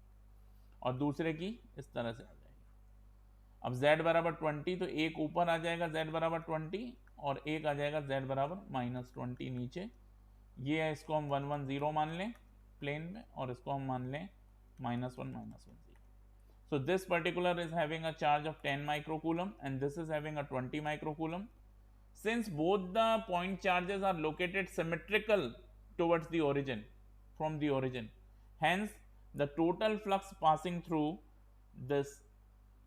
और दूसरे की इस तरह से आ जाएगी। अब z बराबर 20, तो एक ऊपर आ जाएगा z बराबर 20 और एक आ जाएगा z बराबर -20 नीचे, ये है, इसको हम 110 मान लें प्लेन में, और इसको हम मान लें -1 -10। So this particular is having a charge of 10 microcoulomb and this is having a 20 microcoulomb. Since both the point charges are located symmetrical towards the origin, from the origin, hence the total flux passing through this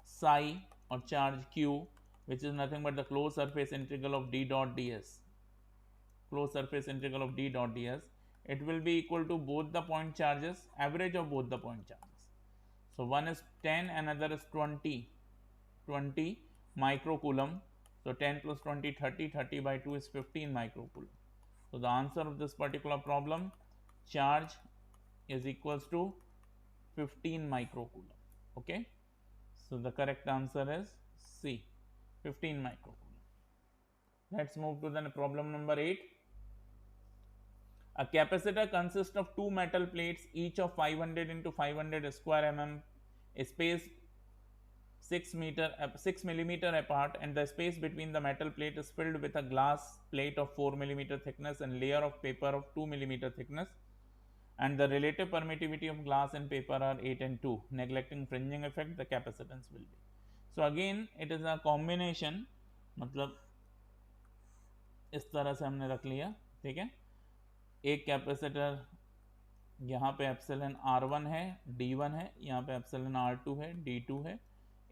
psi or charge q, which is nothing but the closed surface integral of d dot ds, closed surface integral of d dot ds, it will be equal to both the point charges, average of both the point charges. So one is 10, another is 20 microcoulomb. So 10 plus 20, 30, 30 by 2 is 15 microcoulomb. So the answer of this particular problem, charge is equals to 15 microcoulomb. Okay, so the correct answer is C, 15 microcoulomb. Let's move to the problem number 8. A capacitor consists of two metal plates, each of 500 into 500 square mm, spaced 6 millimeter apart, and the space between the metal plate is filled with a glass plate of 4 millimeter thickness and layer of paper of 2 millimeter thickness, and the relative permittivity of glass and paper are 8 and 2. Neglecting fringing effect, the capacitance will be. So again it is a combination, मतलब इस तरह से हमने रख लिया, ठीक है। एक कैपेसिटर यहाँ पे एप्सिलॉन R1 है, D1 है, यहाँ पे एप्सिलॉन R2 है, D2 है,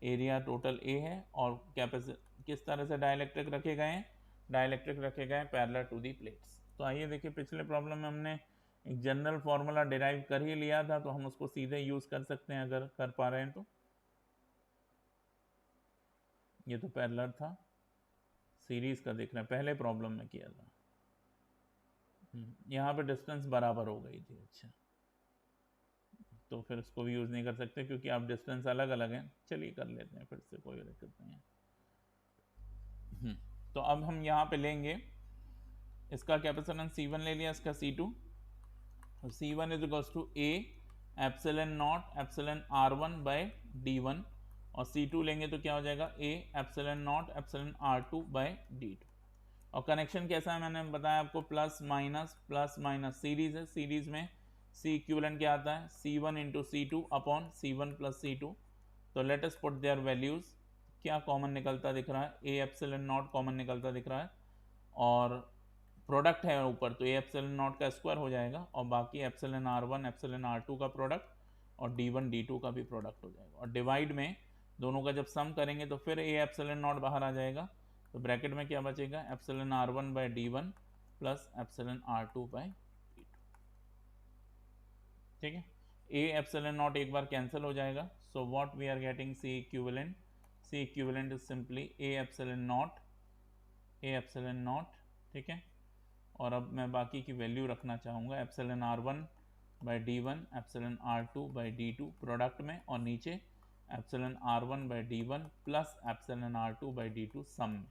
एरिया टोटल A है, और कैपेसिटर किस तरह से डाइलेक्ट्रिक रखे गए हैं, डाइलेक्ट्रिक रखे गए हैं पैरेलल टू दी प्लेट्स। तो आइए देखिए, पिछले प्रॉब्लम में हमने एक जनरल फार्मूला डिराइव कर ही लिया था, तो हम उसको सीधे यूज़ कर सकते हैं अगर कर पा रहे हैं तो। ये तो पैरेलल था, सीरीज का देख रहे हैं, पहले प्रॉब्लम में किया था। यहाँ पे डिस्टेंस बराबर हो गई थी, अच्छा, तो फिर उसको भी यूज़ नहीं कर सकते क्योंकि आप डिस्टेंस अलग अलग हैं। चलिए कर लेते हैं फिर से, कोई दिक्कत नहीं है। तो अब हम यहाँ पे लेंगे इसका कैपेसिटेंस C1 ले लिया, इसका C2, तो C1 is equals to A epsilon naught epsilon R1 by D1, और C2 लेंगे तो क्या हो जाएगा A epsilon naught epsilon R2 by D2। और कनेक्शन कैसा है मैंने बताया आपको, प्लस माइनस सीरीज है, सीरीज में C इक्विवेलेंट क्या आता है C1 into C2 upon C1 plus C2। तो let us put there values, क्या कॉमन निकलता दिख रहा है, A एप्सिलॉन नॉट कॉमन निकलता दिख रहा है, और प्रोडक्ट है ऊपर तो A एप्सिलॉन नॉट का स्क्वायर हो जाएगा, और बाकी एप्सिलॉन R1 एप्सिलॉन R2 का प्रोडक्ट और D1 D2 का भी प्रोडक्ट हो जाएगा, और डिवाइड में दोनों का जब सम करेंगे तो फिर A एप्सिलॉन नॉट बाहर आ जाएगा, तो ब्रैकेट में क्या बचेगा epsilon R1 by D1 plus epsilon R2 by D2। ठीक है, A एप्सिलॉन नॉट एक बार कैंसिल हो जाएगा, so what we are getting C equivalent is simply A epsilon naught. ठीक है, और अब मैं बाकी की वैल्यू रखना चाहूँगा epsilon R1 by D1 epsilon R2 by D2 product में, और नीचे epsilon R1 by D1 plus epsilon R2 by D2 sum में।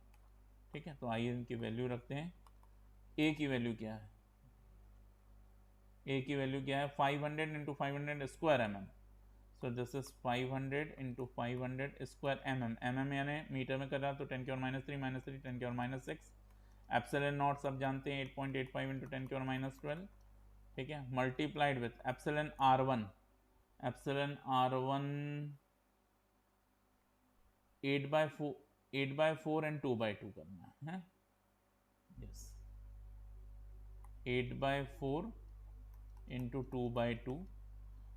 ठीक है, तो आइए इनकी वैल्यू रखते हैं। A की वैल्यू क्या है, A की वैल्यू क्या है 500 into 500 square mm, so this is 500 into 500 square mm यानी मीटर में कर रहा तो 10 की और -3 10 की और -6, एप्सिलॉन नॉट सब जानते हैं 8.85 इंटू 10 की और -12। ठीक है, multiplied with epsilon R1 8/4 and 2/2 करना है, यस 8/4 इंटू 2/2,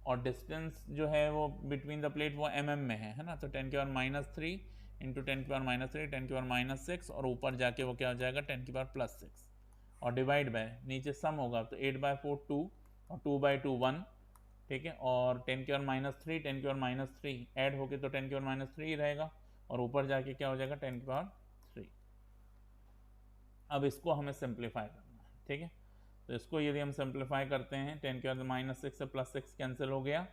और डिस्टेंस जो है वो बिटवीन द प्लेट वो mm में है ना, तो 10 की और -3 इंटू 10 की और -3 10 की और -6, और ऊपर जाके वो क्या हो जाएगा 10 की पावर +6, और डिवाइड बाय नीचे सम होगा तो 8/4 2 और 2/2 1। ठीक है, और 10 की और -3 10 की और -3 ऐड होके तो 10 की और -3 ही रहेगा, और ऊपर जाके क्या हो जाएगा 10 की पावर 3। अब इसको हमें सिंप्लीफाई करना है। ठीक है, तो इसको यदि हम सिंप्लीफाई करते हैं 10 की और -6 से +6 कैंसिल हो गया,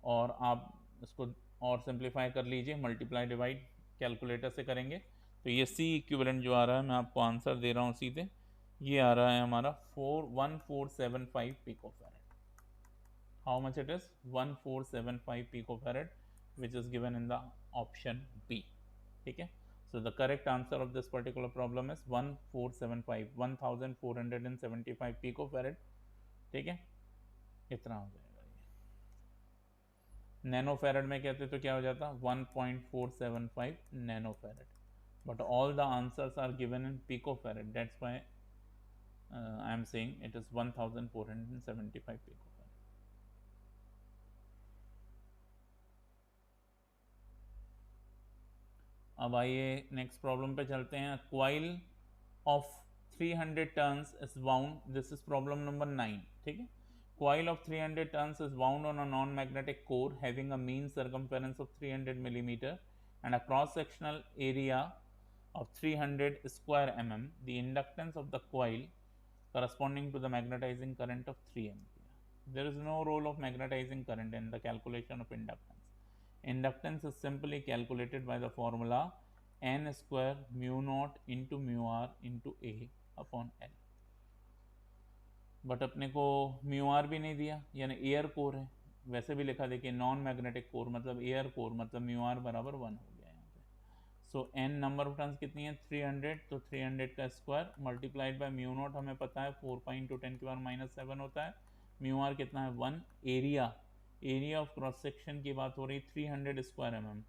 और आप इसको और सिंप्लीफाई कर लीजिए, मल्टीप्लाई डिवाइड कैलकुलेटर से करेंगे तो ये C इक्विवेलेंट जो आ रहा है, मैं आपको आंसर दे रहा हूँ सीधे, ये आ रहा है हमारा 1475 picofarad. How much it is 1475 picofarad, which is given in the option B। ठीक है, so the correct answer of this particular problem is 1475 picofarad. ठीक है, इतना हो जाएगा। नैनोफैरेड में कहते तो क्या हो जाता 1.475 नैनोफैरेड, but all the answers are given in picofarad, that's why I am saying it is 1475 picofarad। अब आइए नेक्स्ट प्रॉब्लम पे चलते हैं। Coil of 300 turns is wound, this is problem number 9। ठीक है, coil of 300 tons is wound on a non-magnetic core having a mean circumference of 300 millimeter and a cross-sectional area of 300 square mm. The inductance of the coil corresponding to the magnetizing current of 3 ampere. There is no role of magnetizing current in the calculation of inductance. Inductance is simply calculated by the formula n square mu naught into mu r into A upon L. But अपने को mu R भी नहीं दिया, यानी air core है, वैसे भी लिखा देखिए नॉन मैग्नेटिक कोर मतलब एयर कोर, मतलब म्यू आर बराबर 1 हो गया यहाँ पे। सो एन नंबर ऑफ टर्न्स कितनी है 300, तो 300 का square multiplied by mu naught हमें पता है 4.10⁻⁻7 होता है, म्यू आर कितना है 1, एरिया ऑफ क्रॉस सेक्शन की बात हो रही 300 स्क्वायर mm।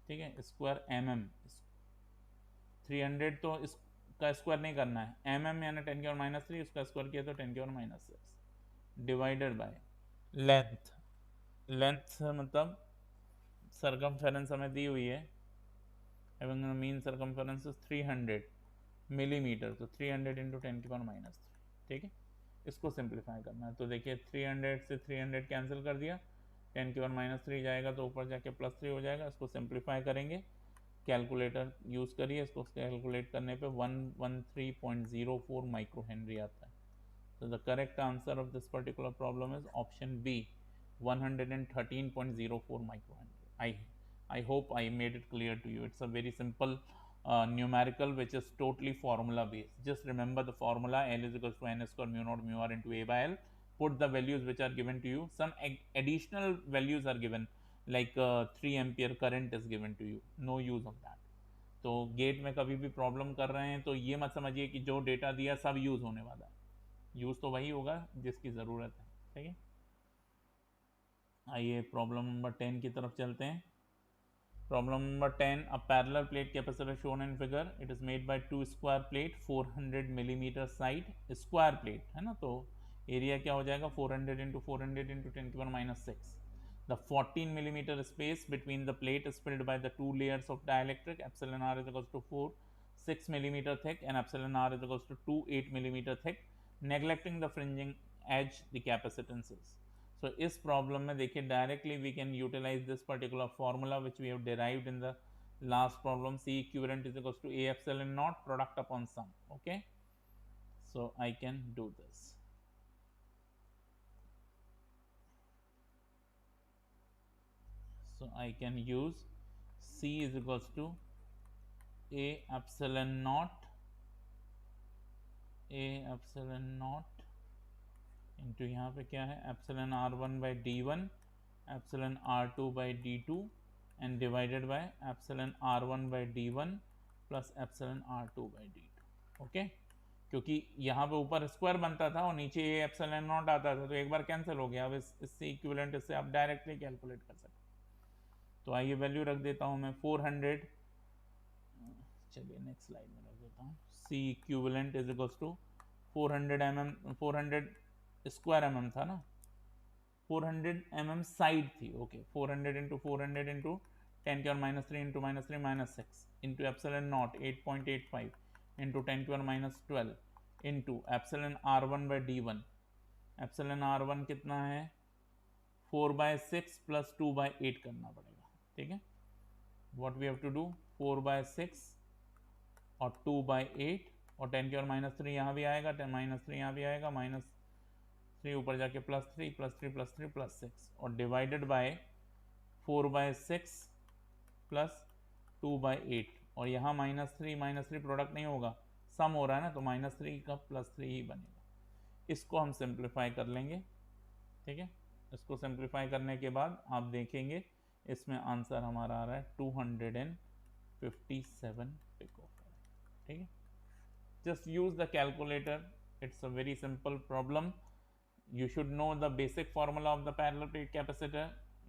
ठीक है, स्क्वायर mm 300 तो इस का स्क्वायर नहीं करना है, mm यानी 10 की और -3, उसका स्क्वायर किया तो 10 की और -6 डिवाइडेड बाय लेंथ मतलब सरकमफेरेंस हमें दी हुई है, having a mean circumference is 300 millimetre, तो 300 इंटू 10 की पावर -3। ठीक है, इसको सिंप्लीफाई करना है, तो देखिए 300 से 300 कैंसिल कर दिया, 10 की पावर -3 जाएगा तो ऊपर जाके +3 हो जाएगा, इसको सिंप्लीफाई करेंगे, कैलकुलेटर यूज़ करिए, इसको कैलकुलेट करने पे 113.04 माइक्रो हेनरी आता है। तो the correct answer of this particular problem is option B 113.04 micro henry. I hope I made it clear to you. It's a very simple numerical which is totally formula based. Just remember the formula: L is equals to n square mu naught mu r into A by L. Put the values which are given to you. Some additional values are given, like 3 ampere current is given to you. No use of that. तो gate में कभी भी problem कर रहे हैं तो ये मत समझिए कि जो डेटा दिया सब यूज़ होने वाला है. यूज़ तो वही होगा जिसकी ज़रूरत है. ठीक है, आइए प्रॉब्लम नंबर 10 की तरफ चलते हैं. Problem number 10, a parallel plate capacitor shown in figure. It is made by two square plate, 400 millimeter side, square plate है ना. तो एरिया क्या हो जाएगा 400 into 400 into 10 to the power minus 6. The 14 millimeter space between the plate is filled by the two layers of dielectric. Epsilon r is equals to 6 millimeter thick and epsilon r is equals to 8 millimeter thick. Neglecting the fringing edge, the capacitances. So इस प्रॉब्लम में देखिए directly we can utilize this particular formula which we have derived in the last problem. C equivalent is equals to A epsilon naught product upon sum. Okay, so I can do this. So I can use C is equals to A epsilon naught into यहाँ पे क्या है epsilon r1 by d1 epsilon r2 by d2 and divided by epsilon r1 by d1 plus epsilon r2 by d2. Okay, क्योंकि यहाँ पे ऊपर square बनता था और नीचे ये एप्सिलॉन नॉट आता था तो एक बार कैंसिल हो गया. अब इससे इक्विवेलेंट इससे आप डायरेक्टली कैलकुलेट कर सकते. तो आइए वैल्यू रख देता हूँ मैं 400. चलिए नेक्स्ट स्लाइड में रख देता हूँ. C equivalent is equals to 400 square mm था ना, 400 mm साइड थी. ओके, 400 इंटू 400 इंटू 10 की और माइनस 3 इंटू minus 3 minus 6 into epsilon naught 8.85 into 10 की और minus 12 into epsilon r1 by d1. Epsilon r1 कितना है 4/6 प्लस 2/8 करना पड़ेगा. ठीक है, what we have to do 4/6 और 2/8 और 10 की और माइनस 3 यहाँ भी आएगा, 10 माइनस 3 यहाँ भी आएगा, माइनस 3 ऊपर जाके प्लस 3 प्लस 3 प्लस 3 प्लस 6 और डिवाइडेड बाय 4/6 प्लस 2/8 और यहाँ माइनस 3 प्रोडक्ट नहीं होगा, सम हो रहा है ना, तो माइनस 3 का प्लस 3 ही बनेगा. इसको हम सिंप्लीफाई कर लेंगे. ठीक है, इसको सिंप्लीफाई करने के बाद आप देखेंगे इसमें आंसर हमारा आ रहा है 257 पिकोफैराड. ठीक है, just use the calculator. It's a very simple problem. You should know the basic formula of the parallel plate capacitor.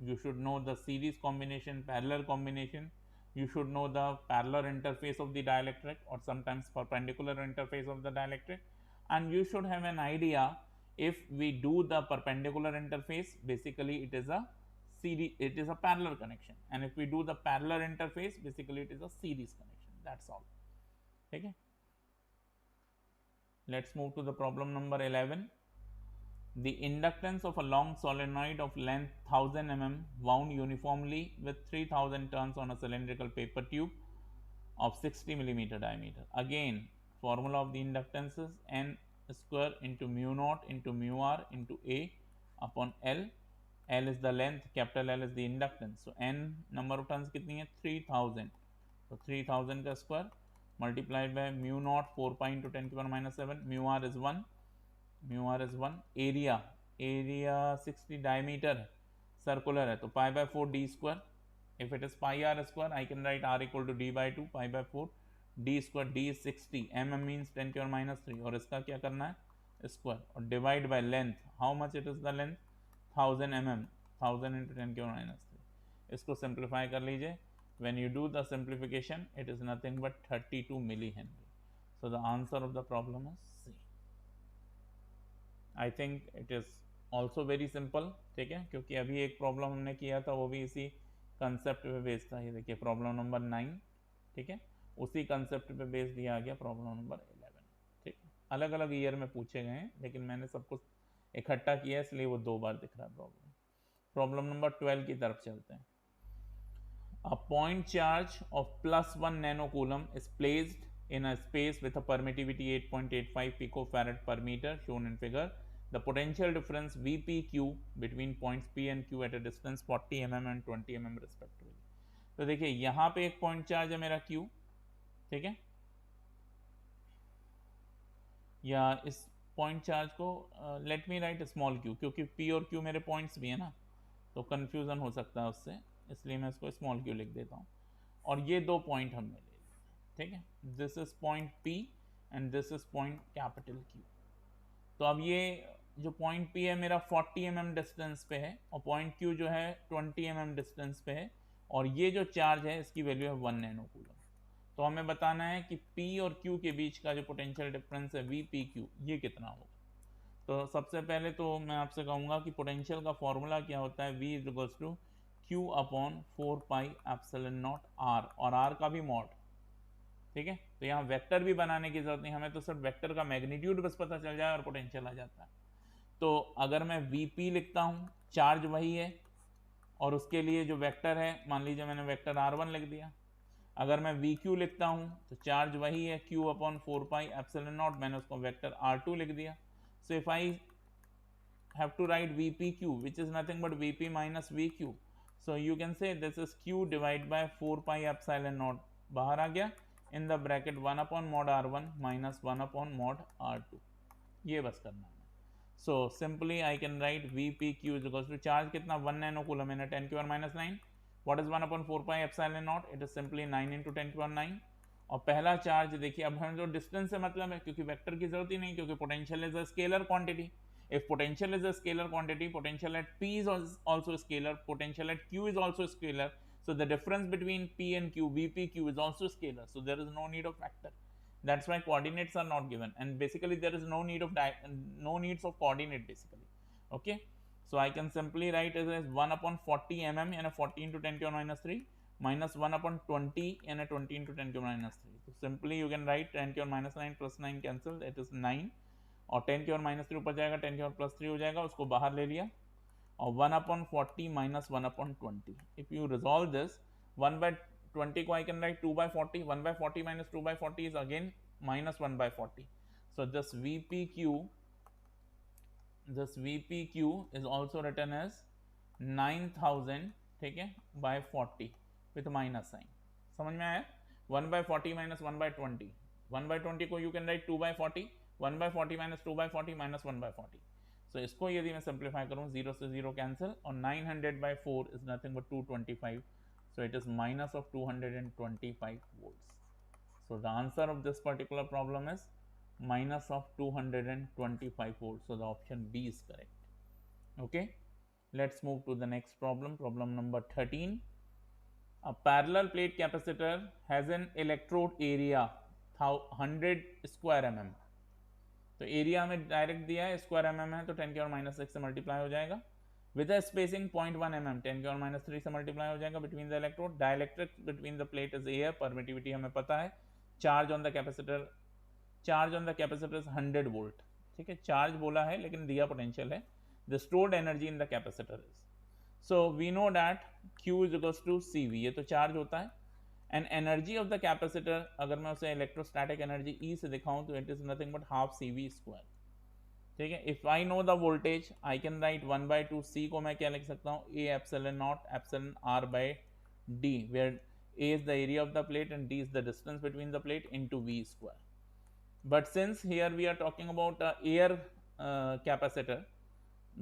You should know the series combination, parallel combination. You should know the parallel interface of the dielectric or sometimes perpendicular interface of the dielectric. And you should have an idea if we do the perpendicular interface, basically it is a series, it is a parallel connection. And if we do the parallel interface, basically it is a series connection. That's all. Okay. Let's move to the problem number 11. The inductance of a long solenoid of length 1000 mm wound uniformly with 3000 turns on a cylindrical paper tube of 60 mm diameter. Again, formula of the inductance is n square into mu naught into mu r into A upon L. L is the length, capital L is the inductance. So n number of turns कितनी है 3000. So 3000 का square multiplied by mu naught 4 pi into 10 to the power minus 7. Mu r is 1. Mu r is 1. Area 60, diameter circular है तो pi by 4 d square. If it is pi r square, I can write r equal to d by 2 pi by 4 d square. D is 60. mm means 10 to the power minus 3 और इसका क्या करना है square और divide by length. How much it is the length 1000 mm, 1000 into 10 to the power minus 3. इसको simplify कर लीजिए. When you do the simplification, it is nothing but 32 millihenry. So the answer of the problem is C. I think it is also very simple. ठीक है, क्योंकि अभी एक problem हमने किया था वो भी इसी कंसेप्ट पे बेस्ड था. ये देखिए प्रॉब्लम नंबर 9. ठीक है, उसी कंसेप्ट पे बेस्ड दिया गया प्रॉब्लम नंबर 11. ठीक, अलग अलग ईयर में पूछे गए हैं लेकिन मैंने सब कुछ इकट्ठा किया है इसलिए वो 2 बार दिख रहा है प्रॉब्लम. प्रॉब्लम नंबर 12 की तरफ चलते हैं. A point charge of +1 nanocoulomb is placed in a space with a permittivity 8.85 picofarad per meter shown in figure. The potential difference VPQ between points P and Q at a distance 40 mm and 20 mm respectively. तो देखिए यहाँ पे एक point charge है मेरा Q ठीक है, या इस पॉइंट चार्ज को let me right small Q, क्योंकि पी और क्यू मेरे पॉइंट्स भी है ना, तो कन्फ्यूज़न हो सकता है उससे, इसलिए मैं इसको स्मॉल क्यू लिख देता हूँ। और ये 2 पॉइंट हमने ले लिए, ठीक है, this is point P and this is point capital Q. तो अब ये जो पॉइंट पी है मेरा 40 mm डिस्टेंस पे है, और पॉइंट क्यू जो है 20 mm डिस्टेंस पे है, और ये जो चार्ज है इसकी वैल्यू है 1 नैनो कूलम। तो हमें बताना है कि P और Q के बीच का जो पोटेंशियल डिफरेंस है VPQ, ये कितना होगा। तो सबसे पहले तो मैं आपसे कहूँगा कि पोटेंशियल का फॉर्मूला क्या होता है, V is to Q upon 4 pi epsilon naught R, और R का भी मॉड, ठीक है। तो यहाँ वेक्टर भी बनाने की जरूरत नहीं, हमें तो सिर्फ वेक्टर का मैग्नीट्यूड बस पता चल जाए और पोटेंशियल आ जाता है। तो अगर मैं Vp लिखता हूँ, चार्ज वही है, और उसके लिए जो वेक्टर है, मान लीजिए मैंने वेक्टर R1 लिख दिया। अगर मैं VQ लिखता हूँ तो चार्ज वही है, Q upon 4 pi epsilon not, मैंने उसको वेक्टर R2 लिख दिया। So if I have to write VPQ, which is nothing but VP minus VQ, so you can say this is Q divided by 4 pi epsilon naught, बाहर आ गया, in the bracket 1 upon mod R1 minus 1 upon mod R2, ये बस करना है। So simply I can write VPQ is equals to charge कितना 1 nano coulomb इन 10 की power minus 9, what is 1 upon 4 pi epsilon naught, it is simply 9 into 10 की power 9। और पहला charge देखिए, अब हमें जो डिस्टेंस से मतलब है, क्योंकि वेक्टर की जरूरत ही नहीं, क्योंकि potential is a scalar quantity. If potential is a scalar quantity, potential at P is also scalar, potential at Q is also scalar. So the difference between P and Q, VPQ, is also scalar. So there is no need of vector. That's why coordinates are not given, and basically there is no need of no needs of coordinate basically. Okay, so I can simply write as 1 upon 40 mm and a 40 into 10 to the minus 3 minus 1 upon 20 and a 20 into 10 to the minus 3. So simply you can write 10 to the minus 9 plus 9 cancel, that is 9, और 10 की और minus 3 ऊपर जाएगा, 10 की और plus 3 हो जाएगा, उसको बाहर ले लिया, और 1 upon 40 minus 1 upon 20। If you resolve this, 1 by 20 को I can write 2 by 40, 1 by 40 minus 2 by 40 is again minus 1 by 40। So this VPQ is also written as 9000, ठीक है, बाय 40 विथ माइनस साइन। समझ में आया? 1 बाय 40 माइनस 1 बाय 20, 1 बाय 20 को you can write 2 by 40, 1 by 40 minus 2 by 40 minus 1 by 40। So इसको यदि मैं simplify करूँ, 0 से 0 कैंसिल, और 900 by 4 is nothing but 225, so it is minus of 225 volts. So the answer of this particular problem is minus of 225 volts. So the option B is correct. Okay, let's move to the next problem, problem number 13. A parallel plate capacitor has an electrode area 100 square mm. तो area में direct दिया है, square mm है, तो 10 की और minus 6 से multiply हो जाएगा, विद अ स्पेसिंग 0.1 mm, 10 की और माइनस 3 से मल्टीप्लाई हो जाएगा between the electrode. Dielectric between the plate is air, permittivity हमें पता है, charge on the capacitor is 100 volt, ठीक है, चार्ज बोला है लेकिन दिया पोटेंशियल है। The stored energy in the capacitor is, so we know that Q is equals to CV, ये तो चार्ज होता है, and energy of the capacitor अगर मैं उसे इलेक्ट्रोस्टैटिक एनर्जी E से दिखाऊं तो it is nothing but half CV square, ठीक है। If I know the voltage, I can write 1/2 C को मैं क्या लिख सकता हूँ, A epsilon naught epsilon R by D, where A is the area of the plate and D is the distance between the plate, into V square. But since here we are talking about air capacitor,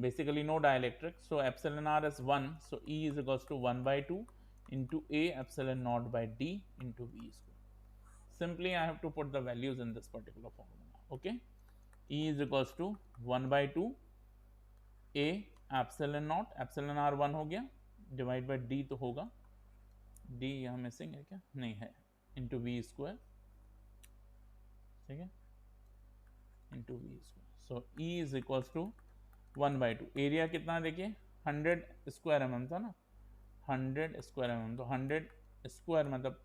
basically no dielectric, so epsilon R is 1, so E is equals to 1/2 into A epsilon naught by D into V square. Simply I have to put the values in this particular formula. Okay, E is equals to 1/2 A epsilon naught, epsilon R 1 हो गया, divide by D तो होगा, D यहाँ missing है क्या, नहीं है, into V square, ठीक है, into V square. So E is equals to 1/2, area कितना देखिए 100 स्क्वायर mm था ना, 100 स्क्वायर mm, तो 100 स्क्वायर मतलब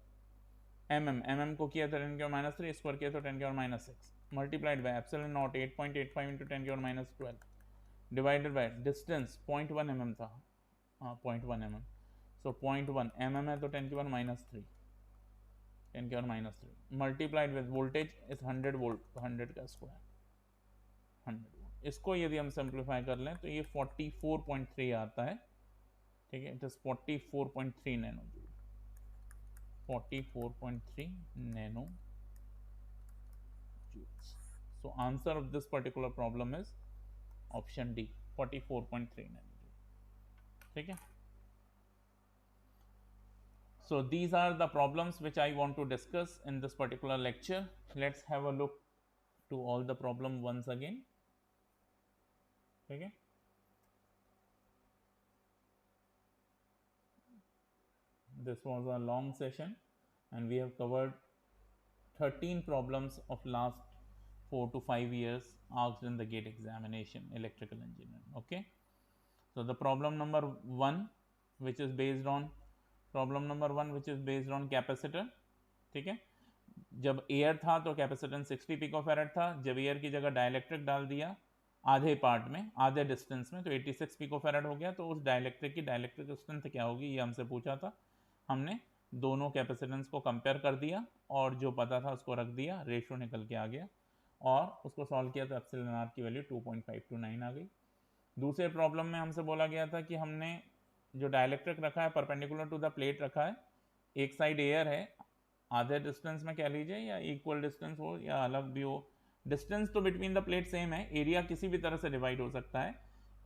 mm को किया था 10 की और माइनस 3, स्क्वायर किया तो 10 की और minus 6, multiplied by epsilon naught 8.85 into 10 की और minus 12, divided by distance 0.1 mm था, हाँ 0.1 mm, सो 0.1 mm है तो 10 की और माइनस 3, 10 की और minus 3, multiplied with voltage is 100 volt, तो 100 का स्क्वायर 100 वोल्ट। इसको यदि हम सिंप्लीफाई कर लें तो ये 44.3 आता है, ठीक है, it is 44.3 nano joule. 44.3 nano joules. So answer of this particular problem is option D, 44.3 nano joule. ठीक है. So these are the problems which I want to discuss in this particular lecture. Let's have a look to all the problem once again. Okay. This was a long session and we have covered 13 problems of last 4 to 5 years asked in the GATE examination, electrical engineering. Okay. So the problem number 1 which is based on capacitor. ठीक है. जब air था तो capacitance 60 picofarad था. जब air की जगह dielectric डाल दिया आधे पार्ट में, आधे डिस्टेंस में, तो 86 पिकोफैरेड हो गया. तो उस डाइलेक्ट्रिक की डाइलेक्ट्रिक स्ट्रेंथ क्या होगी ये हमसे पूछा था. हमने दोनों कैपेसिटेंस को कंपेयर कर दिया और जो पता था उसको रख दिया, रेशो निकल के आ गया और उसको सॉल्व किया तो एप्सिलॉन आर की वैल्यू 2.529 आ गई. दूसरे प्रॉब्लम में हमसे बोला गया था कि हमने जो डाइलेक्ट्रिक रखा है परपेंडिकुलर टू द प्लेट रखा है, एक साइड एयर है, आधे डिस्टेंस में कह लीजिए या इक्वल डिस्टेंस हो या अलग भी हो, डिस्टेंस तो बिटवीन द प्लेट सेम है, एरिया किसी भी तरह से डिवाइड हो सकता है.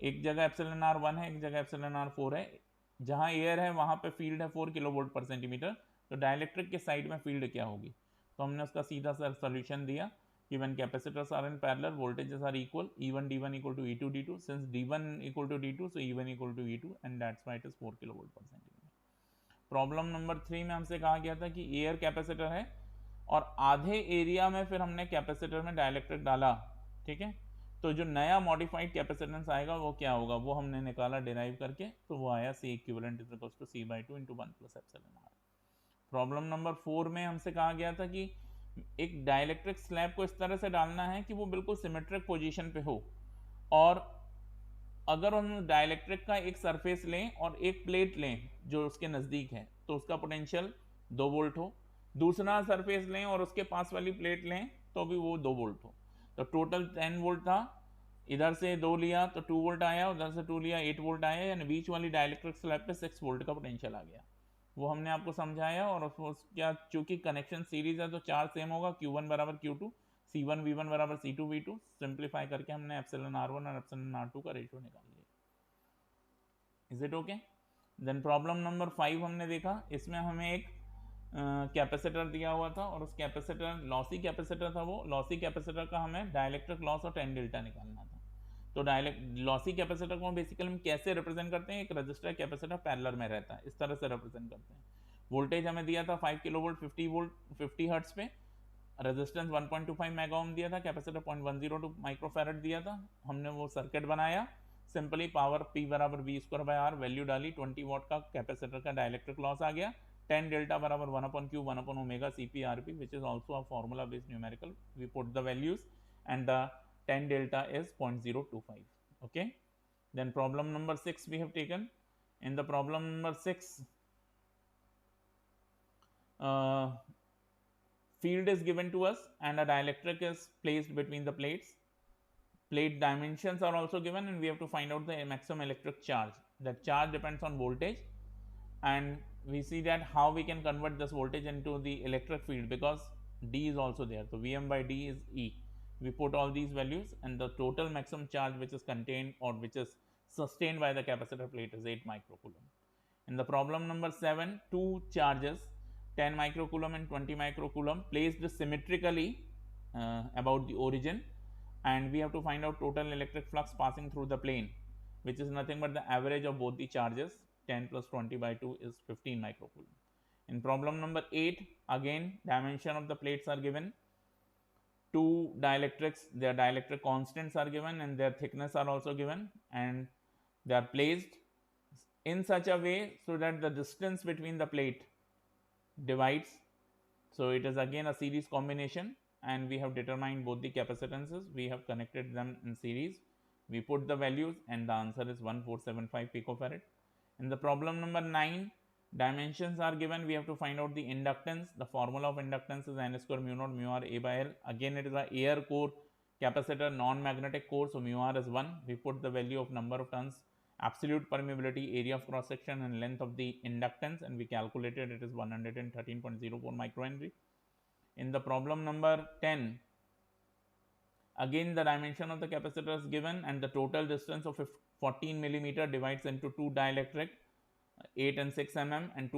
एक जगह एप्सिलॉन आर 1 है, एक जगह एप्सिलॉन आर 4 है. जहां एयर है वहां पे फील्ड है 4 किलोवोल्ट पर सेंटीमीटर. तो डाइलेक्ट्रिक के साइड में फील्ड क्या होगी, तो हमने उसका सीधा सा सोल्यूशन दिया कि when capacitors are in parallel voltages are equal, E1 D1 equal to E2 D2. Since D1 equal to D2 so E1 equal to E2 and that's why it is 4 kilovolt per centimeter. Problem number 3 में हमसे कहा गया था कि air capacitor है और आधे area में फिर हमने कैपेसिटर में डाइलेक्ट्रिक डाला. ठीक है. तो जो नया मॉडिफाइड कैपेसिटेंस आएगा वो क्या होगा, वो हमने निकाला डिराइव करके, तो वो आया C equivalent is equal to C/2 into 1 plus epsilon r. Problem number 4 में हमसे कहा गया था कि एक डाइलेक्ट्रिक स्लैब को इस तरह से डालना है कि वो बिल्कुल सिमेट्रिक पोजीशन पे हो और अगर हम डाइलेक्ट्रिक का एक सरफेस लें और एक प्लेट लें जो उसके नज़दीक है तो उसका पोटेंशियल 2 वोल्ट हो, दूसरा सरफेस लें और उसके पास वाली प्लेट लें तो भी वो 2 वोल्ट हो. तो टोटल 10 वोल्ट था, इधर से 2 लिया तो 2 वोल्ट आया, उधर से 2 लिया 8 वोल्ट आया, यानी बीच वाली डाइलेक्ट्रिक स्लैब पे 6 वोल्ट का पोटेंशियल आ गया. वो हमने आपको समझाया और क्या चूंकि कनेक्शन सीरीज है तो चार्ज सेम होगा, Q1 बराबर Q2, C1 V1 बराबर C2 V2. सिंप्लीफाई करके हमने एप्सिलॉन R1 और एप्सिलॉन R2 का रेशियो निकाल लिया. Is it okay. Then problem number 5 हमने देखा, इसमें हमें एक कैपेसिटर दिया हुआ था और उस कैपेसिटर लॉसी कैपेसिटर था. वो लॉसी कैपेसिटर का हमें डाइलेक्ट्रिक लॉस और टेन डेल्टा निकालना था. तो लॉसी कैपेसिटर को बेसिकली हम कैसे रिप्रेजेंट करते हैं, एक रजिस्टर कैपेसिटर पैरेलल में रहता है, इस तरह से रिप्रेजेंट करते हैं. वोल्टेज हमें दिया था 5 किलोवोल्ट 50 हर्ट्ज पे, रेजिस्टेंस 1.25 मेगा ओम दिया था, कैपेसिटर 0.102 माइक्रोफैरड दिया था. हमने वो सर्किट बनाया, सिंपली पावर P बराबर V square by R, value डाली, 20 वॉट का कैपेसिटर का डाइलेक्ट्रिक लॉस आ गया. 10 डेल्टा बराबर 1/Q 1/ओमेगा CP/RP which is also a formula based numerical. We put the values and the 10 delta is 0.025. Okay. Then problem number 6 we have taken. In the problem number 6, field is given to us and a dielectric is placed between the plates. Plate dimensions are also given and we have to find out the maximum electric charge. The charge depends on voltage and we see that how we can convert this voltage into the electric field because D is also there. So Vm by D is E. We put all these values and the total maximum charge which is contained or which is sustained by the capacitor plate is 8 microcoulomb. In the problem number 7, two charges 10 microcoulomb and 20 microcoulomb placed symmetrically about the origin, and we have to find out total electric flux passing through the plane, which is nothing but the average of both the charges. 10 plus 20 by 2 is 15 microcoulomb. In problem number 8, again dimension of the plates are given, two dielectrics, their dielectric constants are given and their thickness are also given, and they are placed in such a way so that the distance between the plate divides. So it is again a series combination and we have determined both the capacitances, we have connected them in series, we put the values and the answer is 1475 picofarad. In the problem number 9, dimensions are given, we have to find out the inductance. The formula of inductance is N square mu naught mu r A by L. Again it is a air core capacitor, non-magnetic core, so mu r is 1. We put the value of number of turns absolute permeability, area of cross section, and length of the inductance, and we calculated it is 113.04 microhenry. In the problem number 10, again the dimension of the capacitor is given and the total distance of 14 millimeter divides into two dielectric 8 and 6 mm and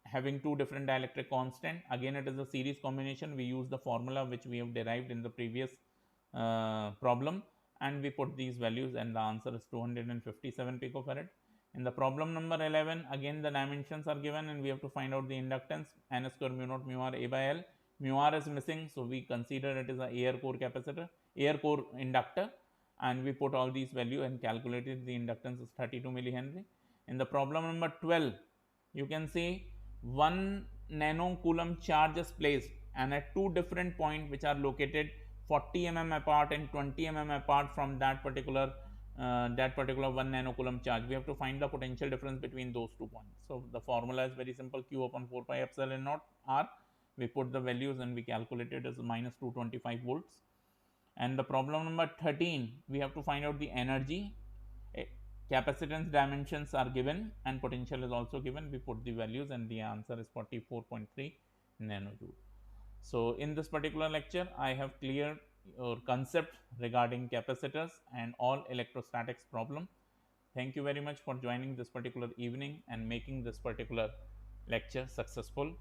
having two different dielectric constant. Again it is a series combination. We use the formula which we have derived in the previous problem, and we put these values and the answer is 257 picofarad. In the problem number 11, again the dimensions are given and we have to find out the inductance, n square mu naught mu r a by l. Mu r is missing, so we consider it is a air core capacitor, air core inductor, and we put all these value and calculated the inductance is 32 millihenry. In the problem number 12, you can see 1 nanocoulomb charge is placed and at two different points which are located 40 mm apart and 20 mm apart from that particular 1 nanocoulomb charge. We have to find the potential difference between those 2 points. So the formula is very simple, Q upon 4 pi epsilon naught R. We put the values and we calculated as minus 225 volts. And the problem number 13, we have to find out the energy. Capacitance dimensions are given and potential is also given. We put the values and the answer is 44.3 nanojoule. So in this particular lecture, I have cleared your concept regarding capacitors and all electrostatics problem. Thank you very much for joining this particular evening and making this particular lecture successful.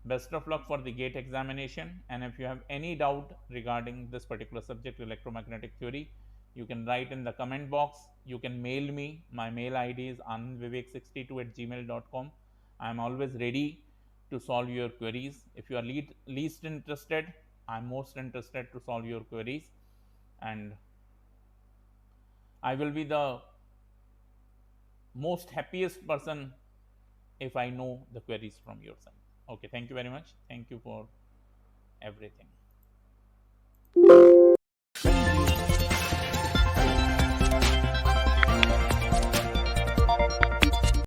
Best of luck for the GATE examination, and if you have any doubt regarding this particular subject, electromagnetic theory, you can write in the comment box. You can mail me. My mail ID is anandvivek62@gmail.com. I am always ready to solve your queries. If you are least interested, I am most interested to solve your queries, and I will be the most happiest person if I know the queries from your side. Okay, thank you very much. Thank you for everything.